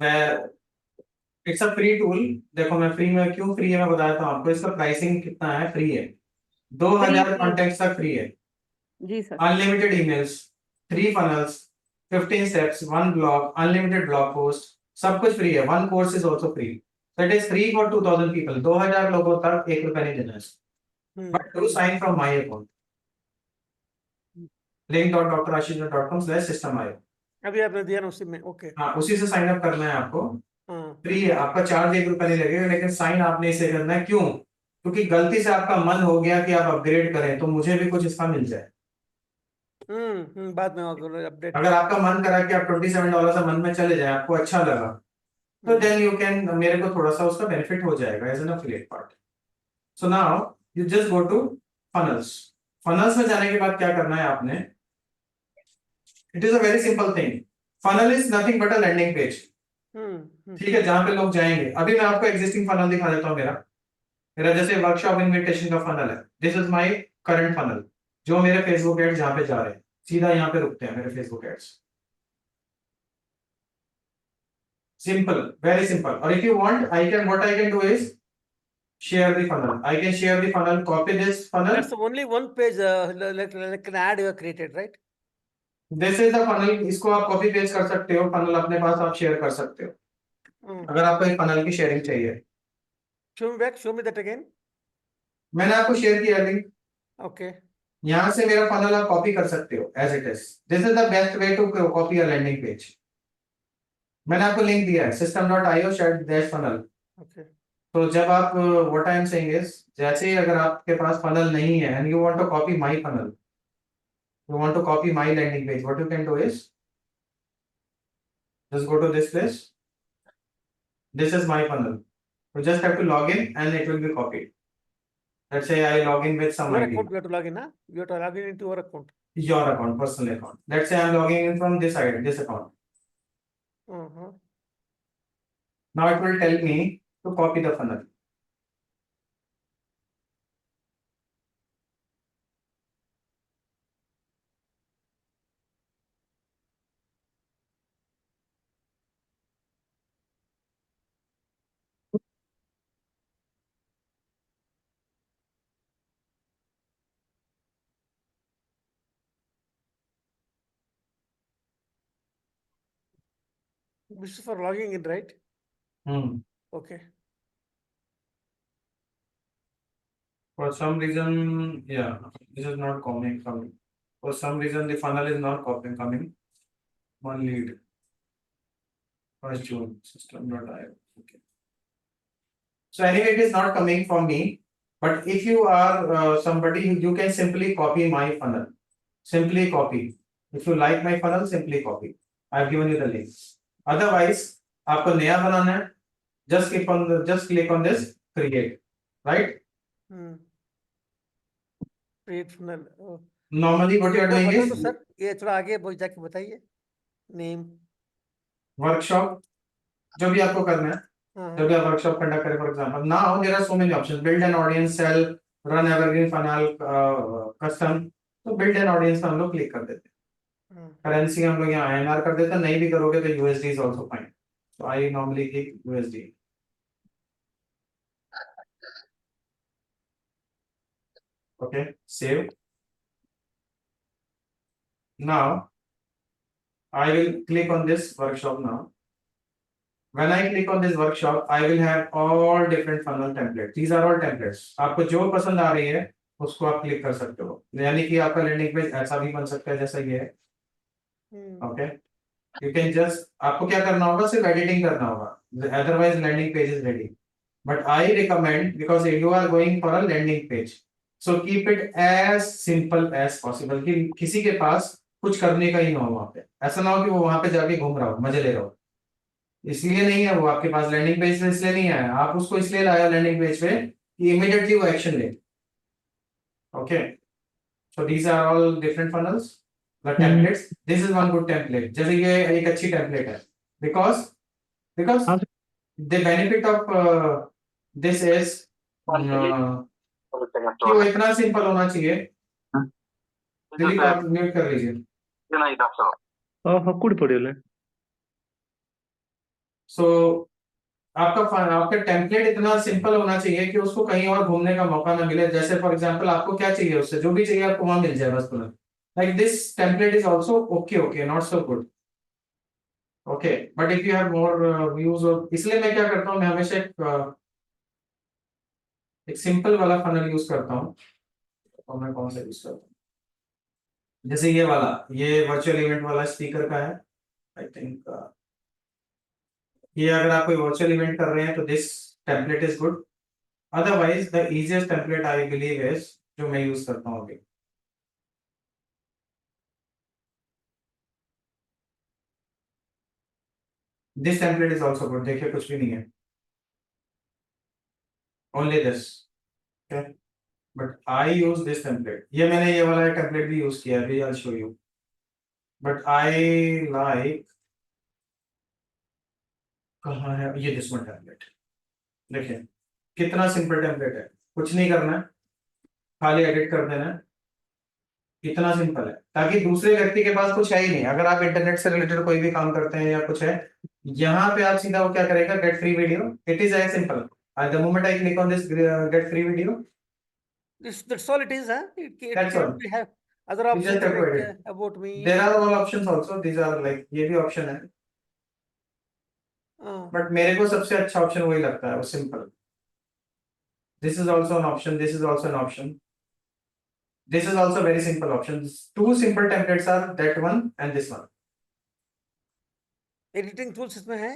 where it's a free tool. देखो मैं फ्री में क्यों फ्री है मैं बताता हूँ आपको, इसका प्राइसिंग कितना है, फ्री है, 2000 Free, कॉन्टेक्ट तक फ्री है, जी sir. Unlimited emails, 3 funnels, 15 steps, 1 blog, unlimited blog post, सब कुछ फ्री है। 1 course is also free, that is free for 2000 people. 2000 लोगों तक 1 रुपया नहीं देना है, but do sign from my account, link.drashindra.com/system। अभी आपने दिया ना उसी में, ओके। हाँ, उसी से साइन अप करना है आपको, हाँ फ्री है, आपका चार्ज 1 रुपया नहीं लगेगा, लेकिन साइन आपने इसे करना है। क्यों? क्योंकि गलती से आपका मन हो गया कि आप अपग्रेड करें तो मुझे भी कुछ इसका मिल जाए। बाद में अपडेट। अगर आपका मन करा कि आप $27 से मन में चले जाए, आपको अच्छा लगा, तो देन यू कैन, मेरे को थोड़ा सा उसका बेनिफिट हो जाएगा as an affiliate part. So now you just go to funnels. Funnels में जाने के बाद क्या करना है आपने, it is a very simple thing. Funnel is nothing but a landing page, ठीक है, जहां पे लोग जाएंगे। अभी मैं आपको एग्जिस्टिंग फनल दिखा देता हूँ, मेरा मेरा जैसे वर्कशॉप इनविटेशन का फनल है, this is my current funnel, जो मेरे फेसबुक एड्स जहां पे जा रहे हैं, सीधा यहाँ पे रुकते हैं मेरे Facebook ads. Simple, very simple. और if you want, I can, what I can do is, share the funnel. I can share the funnel, copy this funnel. That's only one page, like an ad you have created, right? This is the funnel. इसको आप copy paste कर सकते हो, funnel अपने पास आप share कर सकते हो, अगर आपको एक funnel की sharing चाहिए। Show me that again. मैंने आपको share किया लिंक, Okay. यहाँ से मेरा funnel आप copy कर सकते हो as it is. This is the best way to copy a landing page. मैंने आपको लिंक दिया है system.io/funnel। Okay. तो जब आप what I am saying is, जैसे अगर आपके पास funnel नहीं है and you want to copy my funnel, you want to copy my landing page, what you can do is just go to this place. This is my funnel. You just have to log in and it will be copied. Let's say I log in with some Your ID. account, you have to log in, huh? You have to log in into your account. Your account, personal account. Let's say I'm logging in from this ID, this account. Uh-huh. Now it will tell me to copy the funnel. This is for logging in, right? Hmm. Okay. For some reason, yeah, this is not coming. For some reason, the funnel is not coming. One lead. 1st June, system.io. Okay. So anyway, it is not coming from me. But if you are somebody, you can simply copy my funnel. Simply copy. If you like my funnel, simply copy. I have given you the link. Otherwise, आपको नया बनाना है, just click on this create, right? Create funnel. Oh. Normally what you are doing बता is दो sir, ये थोड़ा आगे जाके बताइए। Name. workshop, जो भी आपको करना है, जब भी आप वर्कशॉप कंडक्ट करें, for example, now there are so many options, build an audience, sale, run evergreen funnel, custom. तो बिल्ड एन ऑडियंस पे हम लोग क्लिक कर देते हैं। करेंसी हम लोग यहाँ INR कर देते हैं, नहीं भी करोगे तो USD is also fine. So I normally click USD। Okay, save. Now I will click on this workshop now. When I click on this workshop, I will have all different funnel templates. These are all templates. आपको जो पसंद आ रही है उसको आप click कर सकते हो। यानी कि आपका लैंडिंग पेज ऐसा भी बन सकता है जैसा ये है। ओके, यू कैन जस्ट, आपको क्या करना होगा, सिर्फ एडिटिंग करना होगा, otherwise landing page is ready. But I recommend, because you are going for a landing page, so keep it as simple as possible, कि किसी के पास कुछ करने का ही ना हो वहां पे। ऐसा ना हो कि वो वहां पे जाके घूम रहा हो, मजे ले रहा हो। इसलिए नहीं है वो आपके पास लैंडिंग पेज पे, इसलिए नहीं आया, आप उसको इसलिए लाया लैंडिंग पेज पे कि इमीडिएटली वो एक्शन ले। Okay, so these are all different funnels, the templates. This is one good template, जैसे ये एक अच्छी टेम्पलेट है, because the benefit of this is कि वो इतना सिंपल होना चाहिए। दिलीप आप म्यूट कर लीजिए। ಕೂಡಿ ಪಡೆಯಲ್ಲ सो आपका टेम्पलेट इतना सिंपल होना चाहिए कि उसको कहीं और घूमने का मौका ना मिले। जैसे फॉर एग्जांपल आपको क्या चाहिए, उससे जो भी चाहिए आपको वहां मिल जाए बस तुरंत। Like this template is also okay, not so good. Okay, but if you have more views, इसलिए मैं क्या करता हूँ, मैं हमेशा एक सिंपल वाला फनल यूज करता हूँ। और मैं कौन सा यूज करता हूँ, जैसे ये वाला, ये वर्चुअल इवेंट वाला स्पीकर का है। आई थिंक ये अगर आप कोई वर्चुअल इवेंट कर रहे हैं तो this template is good. Otherwise the easiest template I believe is, जो मैं यूज करता हूँ अभी, this template is also good. देखिए कुछ भी नहीं है, only this. Okay, but I use this template. ये मैंने ये वाला टेम्पलेट भी यूज किया है, I show you. But I like, कहाँ है ये, दिस वन टेम्पलेट। देखिए कितना सिंपल टेम्पलेट है, कुछ नहीं करना है, खाली एडिट कर देना है, इतना सिंपल है, ताकि दूसरे व्यक्ति के पास कुछ है ही नहीं। अगर आप इंटरनेट से रिलेटेड कोई भी काम करते हैं या कुछ है, यहाँ पे आप सीधा वो क्या करेगा, get free video, it is as simple. And the moment I click on this get free video, That's all it is, huh? It That's can all. be have other You options just have to like edit. about me. There are all options also. These are like ये भी option है. But मेरे को सबसे अच्छा option वही लगता है, वो simple. This is also an option. This is also an option. This is also very simple option. Two simple templates are that one and this one. Editing tools इसमें है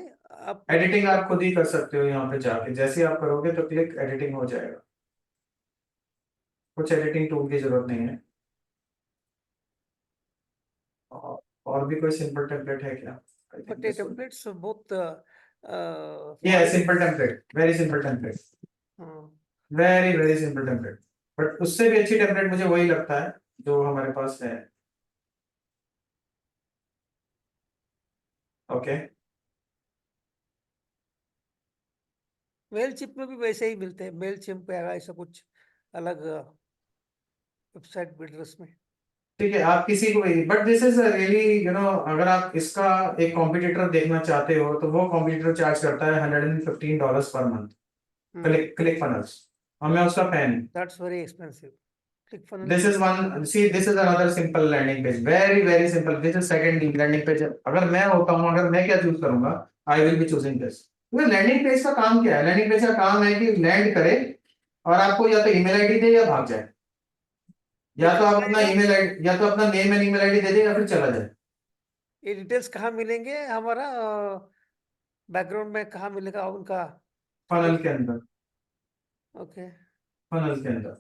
आप एडिटिंग आप खुद ही कर सकते हो यहाँ पे जाके, जैसे ही आप करोगे तो क्लिक एडिटिंग हो जाएगा, कुछ एडिटिंग टूल की जरूरत नहीं है। और भी कोई सिंपल टेम्पलेट है क्या? बट ये टेम्पलेट्स बहुत Yeah, simple template, very simple template, very simple template. But उससे भी अच्छी टेम्पलेट मुझे वही लगता है जो हमारे पास है। ओके, मेल चिप में भी वैसे ही मिलते हैं, मेल चिप पे ऐसा कुछ अलग वेबसाइट बिल्डर्स में। ठीक है, आप किसी को भी, but this is really you know, अगर आप इसका एक कॉम्पिटिटर देखना चाहते हो तो वो कॉम्पिटिटर चार्ज करता है $115 पर मंथ, क्लिक फनल्स, और मैं उसका फैन हूं। That's very expensive. This is one, see this is another simple landing page, very simple. This is second landing page. अगर मैं होता हूँ, अगर मैं क्या चूज करूंगा, I will be choosing this. तो लैंडिंग पेज का काम क्या है? लैंडिंग पेज का काम है कि लैंड करे और आपको या तो ईमेल आईडी दे या भाग जाए, या तो आप अपना ईमेल आईडी, या तो अपना नेम एंड ईमेल आईडी दे दे या फिर चला जाए। ये डिटेल्स कहाँ मिलेंगे हमारा बैकग्राउंड में, कहाँ मिलेगा उनका? फनल के अंदर, ओके, फनल के अंदर,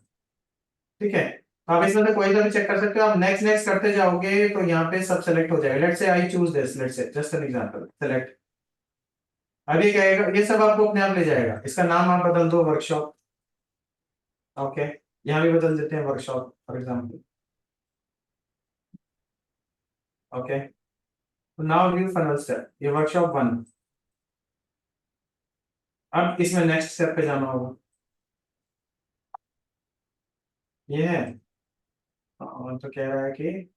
ठीक है। आप इसमें से कोई सा भी चेक कर सकते हो। आप नेक्स्ट नेक्स्ट करते जाओगे तो यहाँ पे सब सेलेक्ट हो जाएगा। Let's say I choose this, let's say just an example, select. अभी क्या आएगा, ये सब आपको अपने आप ले जाएगा। इसका नाम आप बदल दो वर्कशॉप, ओके, यहाँ भी बदल देते हैं workshop for example, okay. Now view funnel step, ये वर्कशॉप 1। अब इसमें नेक्स्ट स्टेप पे जाना होगा, ये है तो कह रहा है कि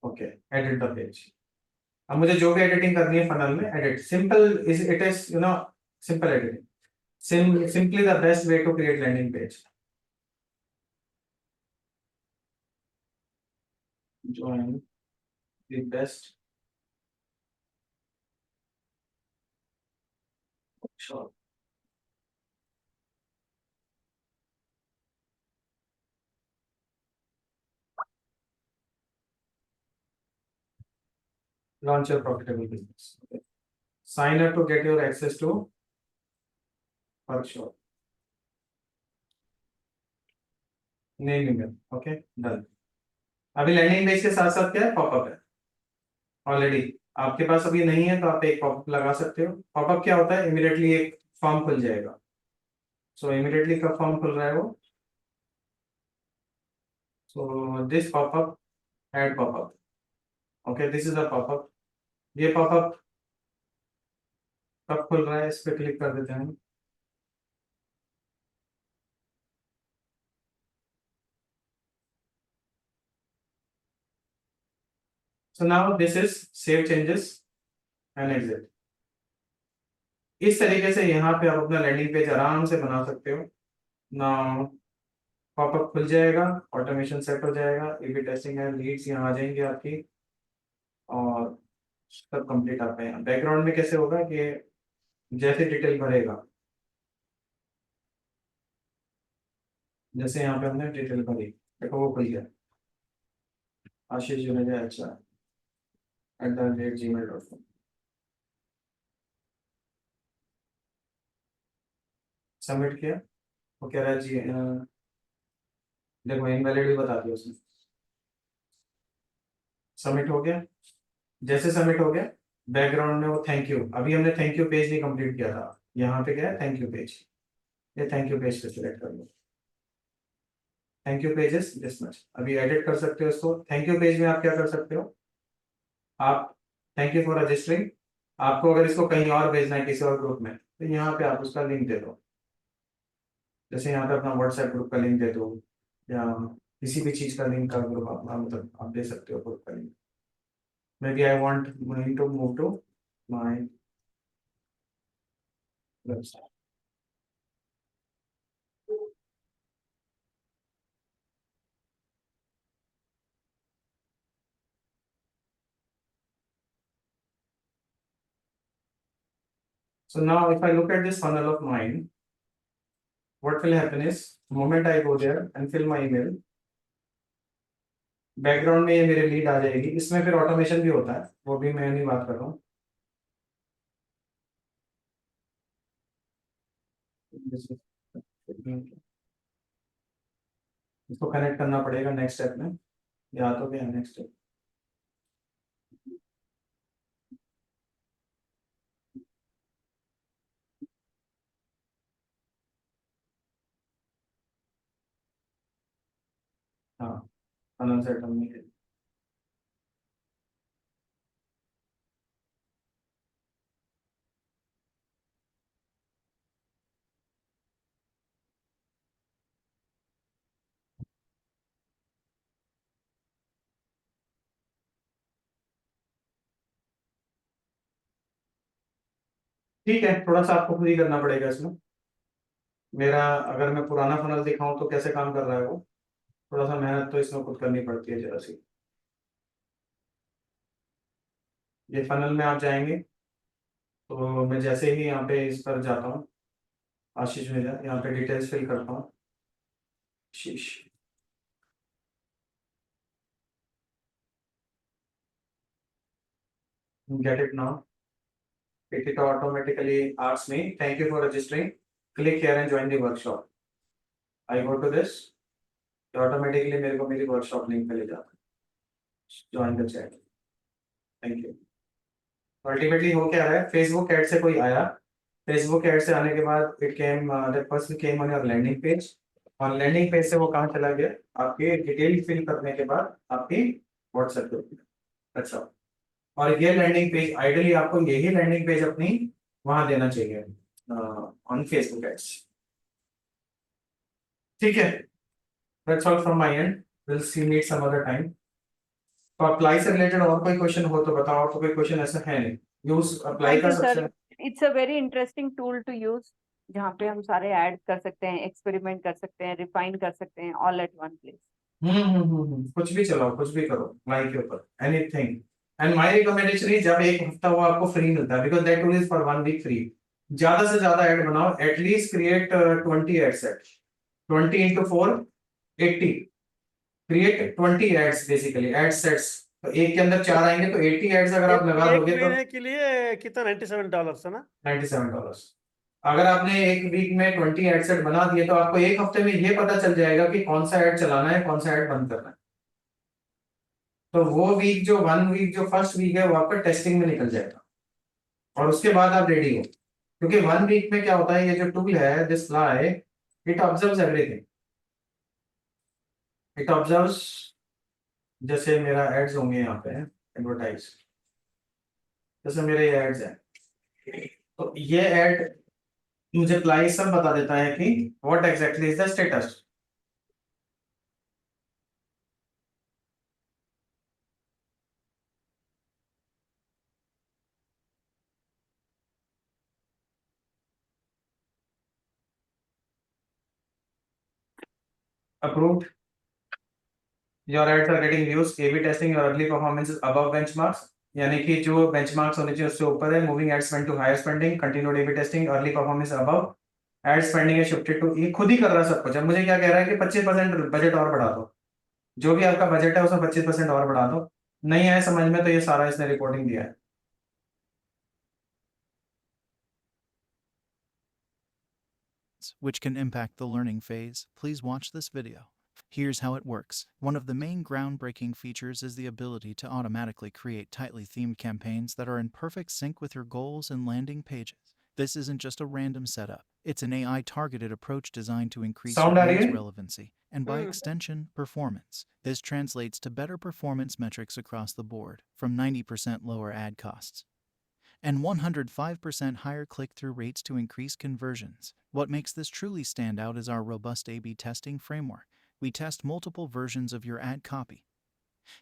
ओके एडिट द पेज। अब मुझे जो भी एडिटिंग करनी है फनल में, edit simple is it is you know, simple editing, simply the best way to create landing page. Join the best workshop. Launch your profitable business. Okay. Sign up to get your access to workshop. Name email. Okay, done. अभी landing page के साथ साथ क्या है, popup है already. आपके पास अभी नहीं है तो आप एक पॉपअप लगा सकते हो। पॉपअप क्या होता है, इमीडिएटली एक फॉर्म खुल जाएगा। सो इमीडिएटली कब फॉर्म खुल रहा है वो, so this popup, add popup, okay, this is a popup. ये पॉपअप कब खुल रहा है, इस पे क्लिक कर देते हैं। So now this is save changes and exit. इस तरीके से यहाँ पे आप अपना लैंडिंग पेज आराम से बना सकते हो। नाउ पॉपअप खुल जाएगा, ऑटोमेशन सेट हो जाएगा, ए/बी टेस्टिंग है, लीड्स यहाँ आ जाएंगे आपकी, और सब कंप्लीट आपका यहाँ। बैकग्राउंड में कैसे होगा कि जैसे डिटेल भरेगा, जैसे यहाँ पे हमने डिटेल भरी, देखो वो खुल गया, आशीष जुनेजा अच्छा @gmail.com। सबमिट किया, वो कह रहा है जी देखो इनवैलिड भी बता दिया उसने। सबमिट हो गया। जैसे सबमिट हो गया, बैकग्राउंड में वो थैंक यू, अभी हमने थैंक यू पेज नहीं कंप्लीट किया था, यहाँ पे क्या है थैंक यू पेज, ये थैंक यू पेज पे सिलेक्ट कर लो। Thank you pages this much, अभी एडिट कर सकते हो इसको। थैंक यू पेज में आप क्या कर सकते हो, आप थैंक यू फॉर रजिस्टरिंग, आपको अगर इसको कहीं और भेजना है किसी और ग्रुप में, तो यहाँ पे आप उसका लिंक दे दो। जैसे यहाँ पे अपना व्हाट्सएप ग्रुप का लिंक दे दो, या किसी भी चीज का लिंक का ग्रुप आप मतलब आप दे सकते हो ग्रुप का link. Maybe I want to move to my website. So now if I look at this funnel of mine, what will happen is, the moment I go there and fill my email, background में ये मेरे lead आ जाएगी, इसमें फिर automation भी होता है, वो भी मैं नहीं बात कर रहा हूँ। इसको कनेक्ट करना पड़ेगा नेक्स्ट स्टेप में, या तो भी है नेक्स्ट स्टेप। हाँ, फनल सेट करने के लिए। ठीक है, थोड़ा सा आपको खुद ही करना पड़ेगा इसमें। मेरा अगर मैं पुराना फनल दिखाऊं तो कैसे काम कर रहा है वो, थोड़ा सा मेहनत तो इसमें खुद करनी पड़ती है जरा सी। ये फनल में आप जाएंगे तो मैं जैसे ही यहाँ पे इस पर जाता हूँ, आशीष में यहाँ पे डिटेल्स फिल करता हूँ, शीश get it now. It automatically asks me, thank you for registering. Click here and join the workshop. I go to this, तो automatically मेरे को मेरी workshop link पे ले जाता है। Join the chat. Thank you. Ultimately हो क्या रहा है, Facebook ad से कोई आया, Facebook ad से आने के बाद it came, that person came on your landing page. और landing page से वो कहाँ चला गया, आपके डिटेल फिल करने के बाद आपकी WhatsApp ग्रुप। अच्छा, और ये लैंडिंग पेज आइडियली आपको यही लैंडिंग पेज अपनी वहां देना चाहिए ऑन फेसबुक एड्स। ठीक है, that's all from my end, will see meet some other time. तो अप्लाई से रिलेटेड और कोई क्वेश्चन हो तो बताओ, तो कोई क्वेश्चन ऐसा है नहीं, यूज अप्लाई का सबसे। It's a very interesting tool to use, जहाँ पे हम सारे ऐड कर सकते हैं, एक्सपेरिमेंट कर सकते हैं, रिफाइन कर सकते हैं, ऑल एट वन प्लेस। कुछ भी चलाओ, कुछ भी करो अप्लाई के ऊपर, anything. And my recommendation is, जब एक हफ्ता वो आपको फ्री मिलता है, because that tool is for 1 week free, ज्यादा से ज्यादा ऐड बनाओ, at least create 20 ad set, 20 into 4 80, create 20 ads, basically ad sets, तो एक के अंदर 4 आएंगे, तो 80 एड्स अगर आप लगा एक दोगे तो महीने के लिए कितना $97 है ना, $97। अगर आपने एक वीक में 20 एड सेट बना दिए तो आपको एक हफ्ते में ये पता चल जाएगा कि कौन सा ऐड चलाना है, कौन सा ऐड बंद करना है। तो वो वीक जो 1 वीक जो फर्स्ट वीक है वो आपका टेस्टिंग में निकल जाएगा, और उसके बाद आप रेडी हो, क्योंकि 1 वीक में क्या होता है, ये जो टूल है this fly, it observes everything, it observes. जैसे मेरा एड्स होंगे यहाँ पे एडवर्टाइज, जैसे मेरे ये एड्स हैं, तो ये ऐड मुझे प्लाई सब बता देता है कि what exactly is the status. Approved, your ads are getting views, A/B testing, your early performance is above benchmarks, यानी कि जो बेंचमार्क्स होने चाहिए उससे ऊपर है, moving ad spend to higher spending, continued A/B testing, early performance above, ad spending है shifted to, ये खुद ही कर रहा है सब कुछ। अब मुझे क्या कह रहा है कि 25% बजट और बढ़ा दो, जो भी आपका बजट है उसमें 25% और बढ़ा दो, नहीं आए समझ में तो ये सारा इसने रिपोर्टिंग दिया है। which can impact the learning phase, please watch this video. Here's how it works. One of the main groundbreaking features is the ability to automatically create tightly themed campaigns that are in perfect sync with your goals and landing pages. This isn't just a random setup. It's an AI-targeted approach designed to increase Sound your आ रही ads है? relevancy and, by extension, performance. This translates to better performance metrics across the board, from 90% lower ad costs and 105% higher click-through rates to increase conversions. What makes this truly stand out is our robust A/B testing framework. We test multiple versions of your ad copy,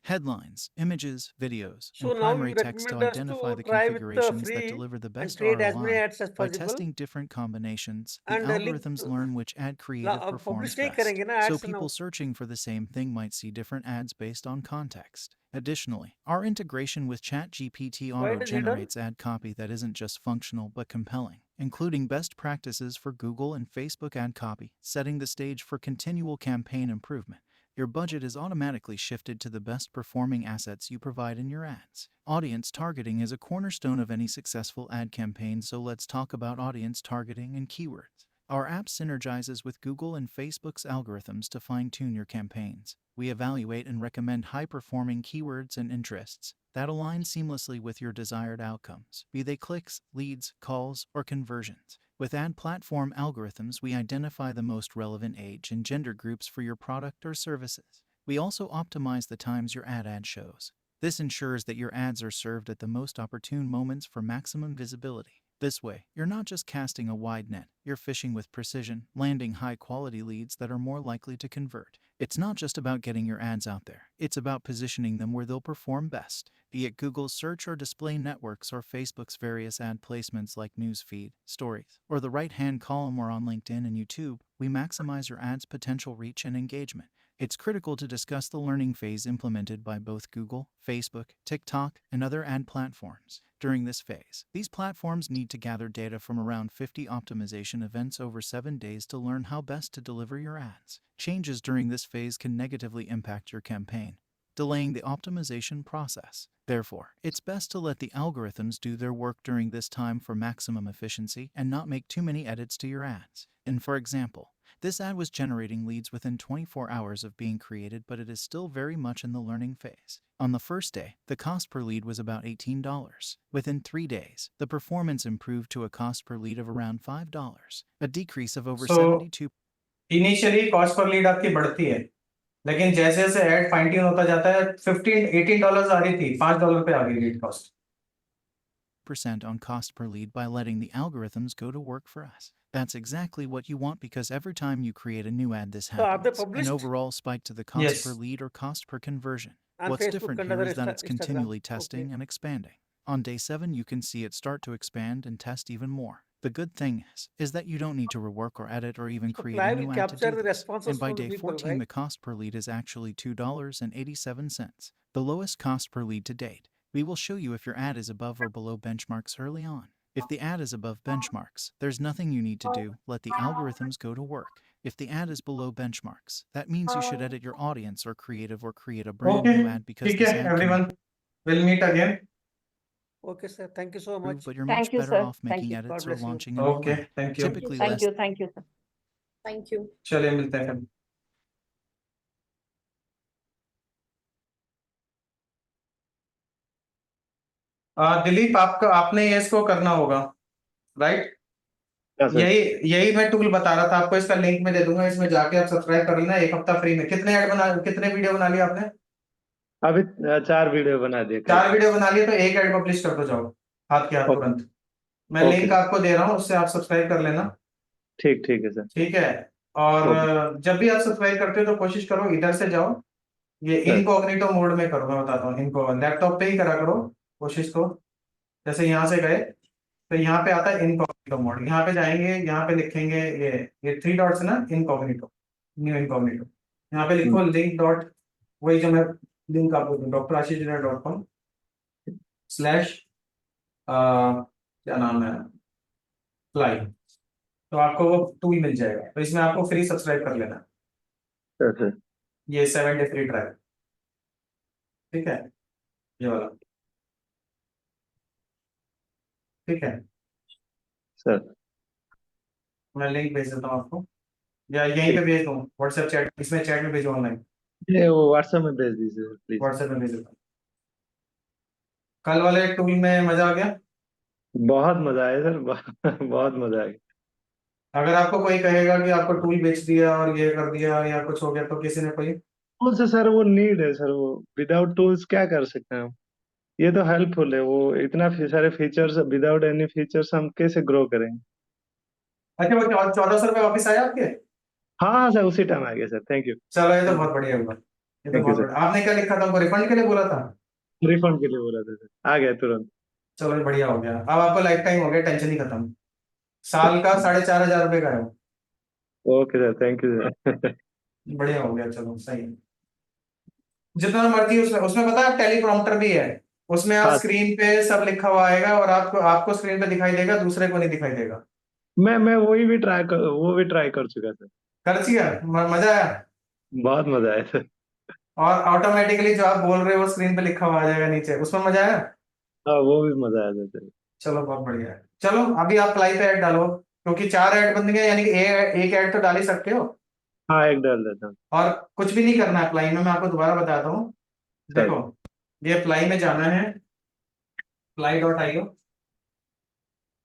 Headlines, images, videos, So and now you primary text to recommend us identify to the try with the configurations that free deliver the and best create as many ROI. ads as By possible. testing different combinations, the And link algorithms learn which ad creative publish performs नहीं best. करेंगे ना So ads now. people searching for the same thing might see different ads based on context. Additionally, our integration with ChatGPT Why it is hidden? auto-generates ad copy that isn't just functional but compelling, including best practices for Google and Facebook ad copy, setting the stage for continual campaign improvement. Your budget is automatically shifted to the best performing assets you provide in your ads. Audience targeting is a cornerstone of any successful ad campaign, so let's talk about audience targeting and keywords. Our app synergizes with Google and Facebook's algorithms to fine-tune your campaigns. We evaluate and recommend high-performing keywords and interests that align seamlessly with your desired outcomes, be they clicks, leads, calls, or conversions. With ad platform algorithms, we identify the most relevant age and gender groups for your product or services. We also optimize the times your ad shows. This ensures that your ads are served at the most opportune moments for maximum visibility. This way, you're not just casting a wide net, you're fishing with precision, landing high-quality leads that are more likely to convert. It's not just about getting your ads out there, it's about positioning them where they'll perform best. Be it Google's search or display networks or Facebook's various ad placements like newsfeed, stories, or the right-hand column or on LinkedIn and YouTube, we maximize your ads' potential reach and engagement. It's critical to discuss the learning phase implemented by both Google, Facebook, TikTok, and other ad platforms. During this phase, these platforms need to gather data from around 50 optimization events over 7 days to learn how best to deliver your ads. Changes during this phase can negatively impact your campaign, delaying the optimization process. Therefore, it's best to let the algorithms do their work during this time for maximum efficiency and not make too many edits to your ads. And for example, this ad was generating leads within 24 hours of being created, but it is still very much in the learning phase. On the first day, the cost per lead was about $18. Within 3 days, the performance improved to a cost per lead of around $5, a decrease of over So 72%. Initially cost per lead आपकी बढ़ती है, लेकिन जैसे जैसे add fine tune होता जाता है, $18 आ रही थी, $5 पे आ गई lead cost. On cost per lead by letting the algorithms go to work for us. That's exactly what you want, because every time you create a new ad, this So are they happens. An published overall spike to the cost per Yes. lead or cost per conversion. on What's Facebook different and here other is that it's Instagram? continually testing Okay. and expanding. On day 7, you can see it start to expand and test even more. The good thing is that you don't need to rework or edit or even So create Ply a will new ad to capture do the this. responses And by from the day people, 14, right? the cost per lead is actually $2.87, the lowest cost per lead to date. We will show you if your ad is above or below benchmarks early on. If the ad is above benchmarks, there's nothing you need to do. Let the algorithms go to work. If the ad is below benchmarks, that means you should edit your audience or create a brand new ad, because ठीक this है, ad can everyone. We'll meet again. Okay, sir. Thank you so improve, much. but you're Thank much you, better sir. off Thank making you. edits God or bless you. launching a new Okay, ad. thank you. Typically Thank less you, thank you, sir. Thank you. चलिए मिलते हैं फिर. दिलीप, आपने ये इसको करना होगा, right? हाँ सर. यही मैं टूल बता रहा था आपको, इसका लिंक मैं दे दूंगा, इसमें जाके आप सब्सक्राइब कर लेना, 1 हफ्ता फ्री में. कितने वीडियो बना लिए आपने? अभी 4 वीडियो बना दिए. 4 वीडियो बना लिए, तो एक ऐड पब्लिश कर दो, जाओ हाथ के हाथ ओके. तुरंत. मैं ओके. लिंक आपको दे रहा हूँ, उससे आप सब्सक्राइब कर लेना. ठीक है सर. ठीक है. और ओके. जब भी आप सब्सक्राइब करते हो तो कोशिश करो इधर से जाओ, ये सर. इनकॉग्निटो मोड में करो. मैं बताता हूँ, इनको लैपटॉप पे ही करा करो कोशिश को. जैसे यहाँ से गए तो यहाँ पे आता है इनकॉग्निटो मोड. यहाँ पे जाएंगे, यहाँ पे लिखेंगे ये 3 डॉट्स ना, इनकॉग्निटो, न्यू इनकॉग्निटो. यहाँ पे लिखो लिंक डॉट, वही जो मैं लिंक आपको drashish.com/ क्या नाम है, फ्लाई. तो आपको वो टूल मिल जाएगा. तो इसमें आपको फ्री सब्सक्राइब कर लेना. सर. ये 7 डे फ्री ट्रायल. ठीक है, ये वाला. ठीक है सर. मैं लिंक भेज देता हूँ आपको, या यहीं पे भेज दूँ व्हाट्सएप चैट, इसमें चैट में भेजो, ऑनलाइन ये वो व्हाट्सएप में भेज दीजिए सर प्लीज. व्हाट्सएप में भेज देता हूँ. कल वाले टूल में मजा आ गया. बहुत मजा आया सर. बहुत मजा आ गया. अगर आपको कोई कहेगा कि आपको टूल बेच दिया और ये कर दिया या कुछ हो गया, तो किसी ने कोई टूल्स से सर वो नीड है सर. वो विदाउट टूल्स क्या कर सकते हैं हम. ये तो हेल्पफुल है. वो इतना सारे फीचर्स, विदाउट एनी फीचर्स हम कैसे ग्रो करेंगे. अच्छा, वो 1400 रुपये वापिस आया आपके? हाँ सर, उसी टाइम आ गया सर. Thank you. चलो, ये तो बहुत बढ़िया हुआ. ये तो Thank you, बहुत sir. बढ़िया। आपने क्या लिखा था, हमको रिफंड के लिए बोला था? रिफंड के लिए बोला था सर, आ गया तुरंत। चलो ये बढ़िया हो गया, अब आपको लाइफ टाइम हो गया, टेंशन ही खत्म। साल का 4,500 रुपये का है वो। Okay sir, thank you sir. बढ़िया हो गया, चलो सही है। जितना मर्जी उसमें उसमें पता है टेलीप्रॉम्प्टर भी है, उसमें आप हाँ, स्क्रीन पे सब लिखा हुआ आएगा और आपको आपको स्क्रीन पे दिखाई देगा, दूसरे को नहीं दिखाई देगा। मैं वो भी ट्राई कर चुका सर। कर दिया, मजा आया। बहुत मजा आया सर। और ऑटोमेटिकली जो आप बोल रहे हो स्क्रीन पे लिखा हुआ आ जाएगा नीचे, उसमें मजा आया। हाँ, वो भी मजा आया सर। चलो बहुत बढ़िया है। चलो अभी आप प्लाई पे ऐड डालो, क्योंकि 4 ऐड बन गए, यानी कि एक ऐड तो डाल ही सकते हो। हाँ, एक डाल देता हूँ और कुछ भी नहीं करना है प्लाई में, मैं आपको दोबारा बताता हूँ। सर। देखो, ये प्लाई में जाना है, apply.io,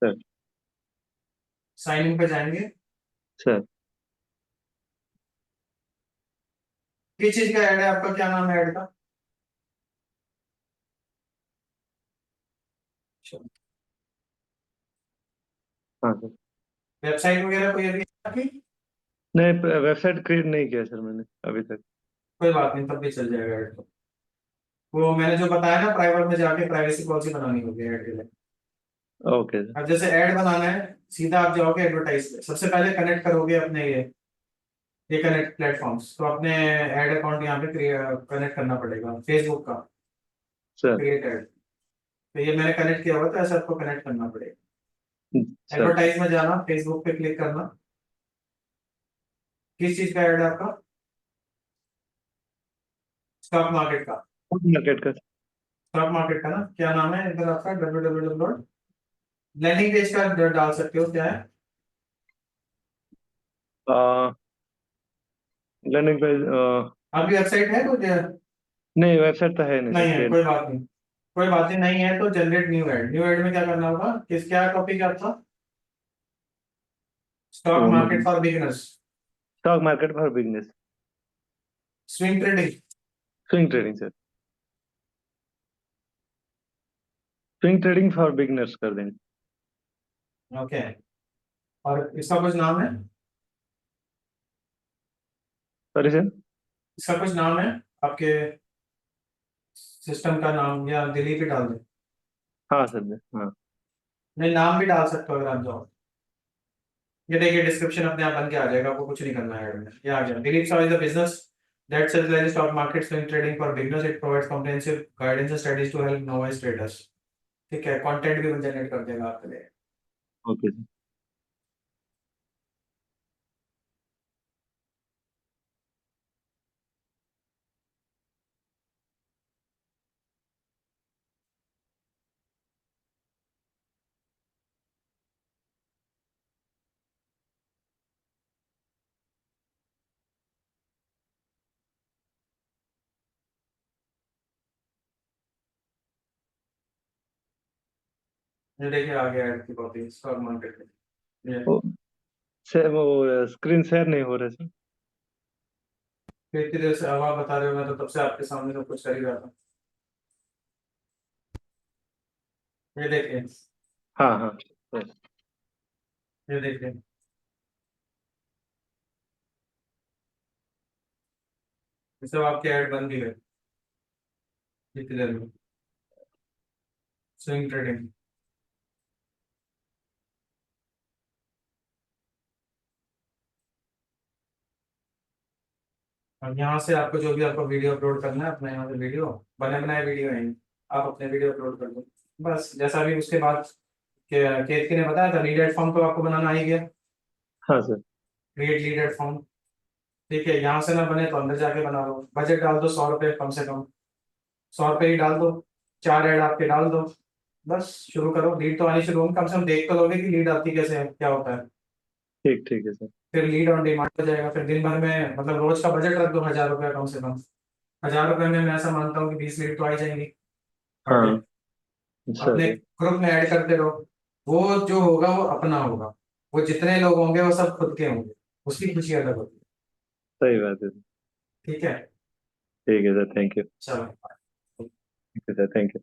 सर। साइन इन पे जाएंगे। सर। किस चीज का ऐड है आपका, क्या नाम है ऐड का? हाँ सर। वेबसाइट वगैरह कोई अभी आपकी? नहीं, वेबसाइट क्रिएट नहीं किया सर मैंने अभी तक। कोई बात नहीं, तब भी चल जाएगा ऐड तो। वो मैंने जो बताया ना, प्राइवेट में जाके प्राइवेसी पॉलिसी बनानी होगी ऐड के लिए। Okay sir. अब जैसे ऐड बनाना है, सीधा आप जाओगे एडवर्टाइज पे, सबसे पहले कनेक्ट करोगे अपने ये कनेक्ट प्लेटफॉर्म्स, तो अपने ऐड अकाउंट यहाँ पे कनेक्ट करना पड़ेगा, फेसबुक का सर। Create add. तो ये मैंने कनेक्ट किया हुआ, तो ऐसे आपको कनेक्ट करना पड़ेगा। सर। एडवर्टाइज में जाना, फेसबुक पे क्लिक करना। किस चीज का ऐड है आपका? स्टॉक मार्केट का। मार्केट का। स्टॉक मार्केट का ना, क्या नाम है इधर आपका? www। लैंडिंग पेज का डाल सकते हो, क्या है? Learning page. आपकी वेबसाइट है कुछ? नहीं, वेबसाइट तो है नहीं नहीं सर, है, क्रिएट। कोई बात नहीं। कोई बात नहीं, नहीं है तो generate new add. New add में क्या करना होगा, क्या टॉपिक है आपका? Stock market for beginners, stock market for business. Swing trading. Swing trading sir. Swing trading for beginners कर देंगे। ओके, और इसका कुछ नाम है? Sorry sir. इसका कुछ नाम है आपके सिस्टम का नाम, या दिलीप ही डाल दें? हाँ सर। हाँ। नहीं, नाम भी डाल सकते हो अगर आप जाओ। ये देखिए डिस्क्रिप्शन अपने आप बन के आ जाएगा, आपको कुछ नहीं करना है ऐड में, ये आ गया। Dilip sorry the business that specializes stock market swing trading for beginners. It provides comprehensive guidance and strategies to help novice traders. ठीक है, कंटेंट भी जनरेट कर देगा आपके लिए। Okay sir. ये देखिए आ गया ऐड की कॉपी स्टॉक मार्केट में। ये वो वो स्क्रीन शेयर नहीं हो रहा सर। फिर इतनी देर से अब आप बता रहे हो, मैं तो तब से आपके सामने सब कुछ कर ही रहा था। ये देखिए, हाँ हाँ सर। ये देखिए, ये सब आपके ऐड बन भी गए इतनी देर में। स्विंग ट्रेडिंग, और यहाँ से आपको जो भी आपको वीडियो अपलोड करना है, अपना यहाँ से वीडियो बने बनाए वीडियो है, आप अपने वीडियो अपलोड कर दो बस। जैसा भी उसके बाद केतकी ने बताया था, लीड एड फॉर्म तो आपको बनाना आ ही गया। हाँ sir. Create lead add form, ठीक है, यहाँ से ना बने तो अंदर जाके बना लो। बजट डाल दो 100 रुपये कम से कम, 100 रुपये ही डाल दो। 4 ऐड आपके डाल दो, बस शुरू करो। लीड तो आनी शुरू होगी, कम से कम देख तो लोगे कि लीड आती कैसे है, क्या होता है। ठीक ठीक है सर। फिर लीड ऑन डिमांड हो जाएगा। फिर दिन भर में मतलब रोज का बजट रख दो 1,000 रुपये कम से कम। 1,000 रुपये में मैं ऐसा मानता हूँ कि 20 लीड तो आ ही जाएंगी पर डे। हाँ अपने सर। ग्रुप में ऐड करते रहो, वो जो होगा वो अपना होगा। वो जितने लोग होंगे वो सब खुद के होंगे, उसकी खुशी अलग होती है। सही बात है। ठीक है, ठीक है सर, थैंक यू। चलो। ठीक है सर, थैंक यू।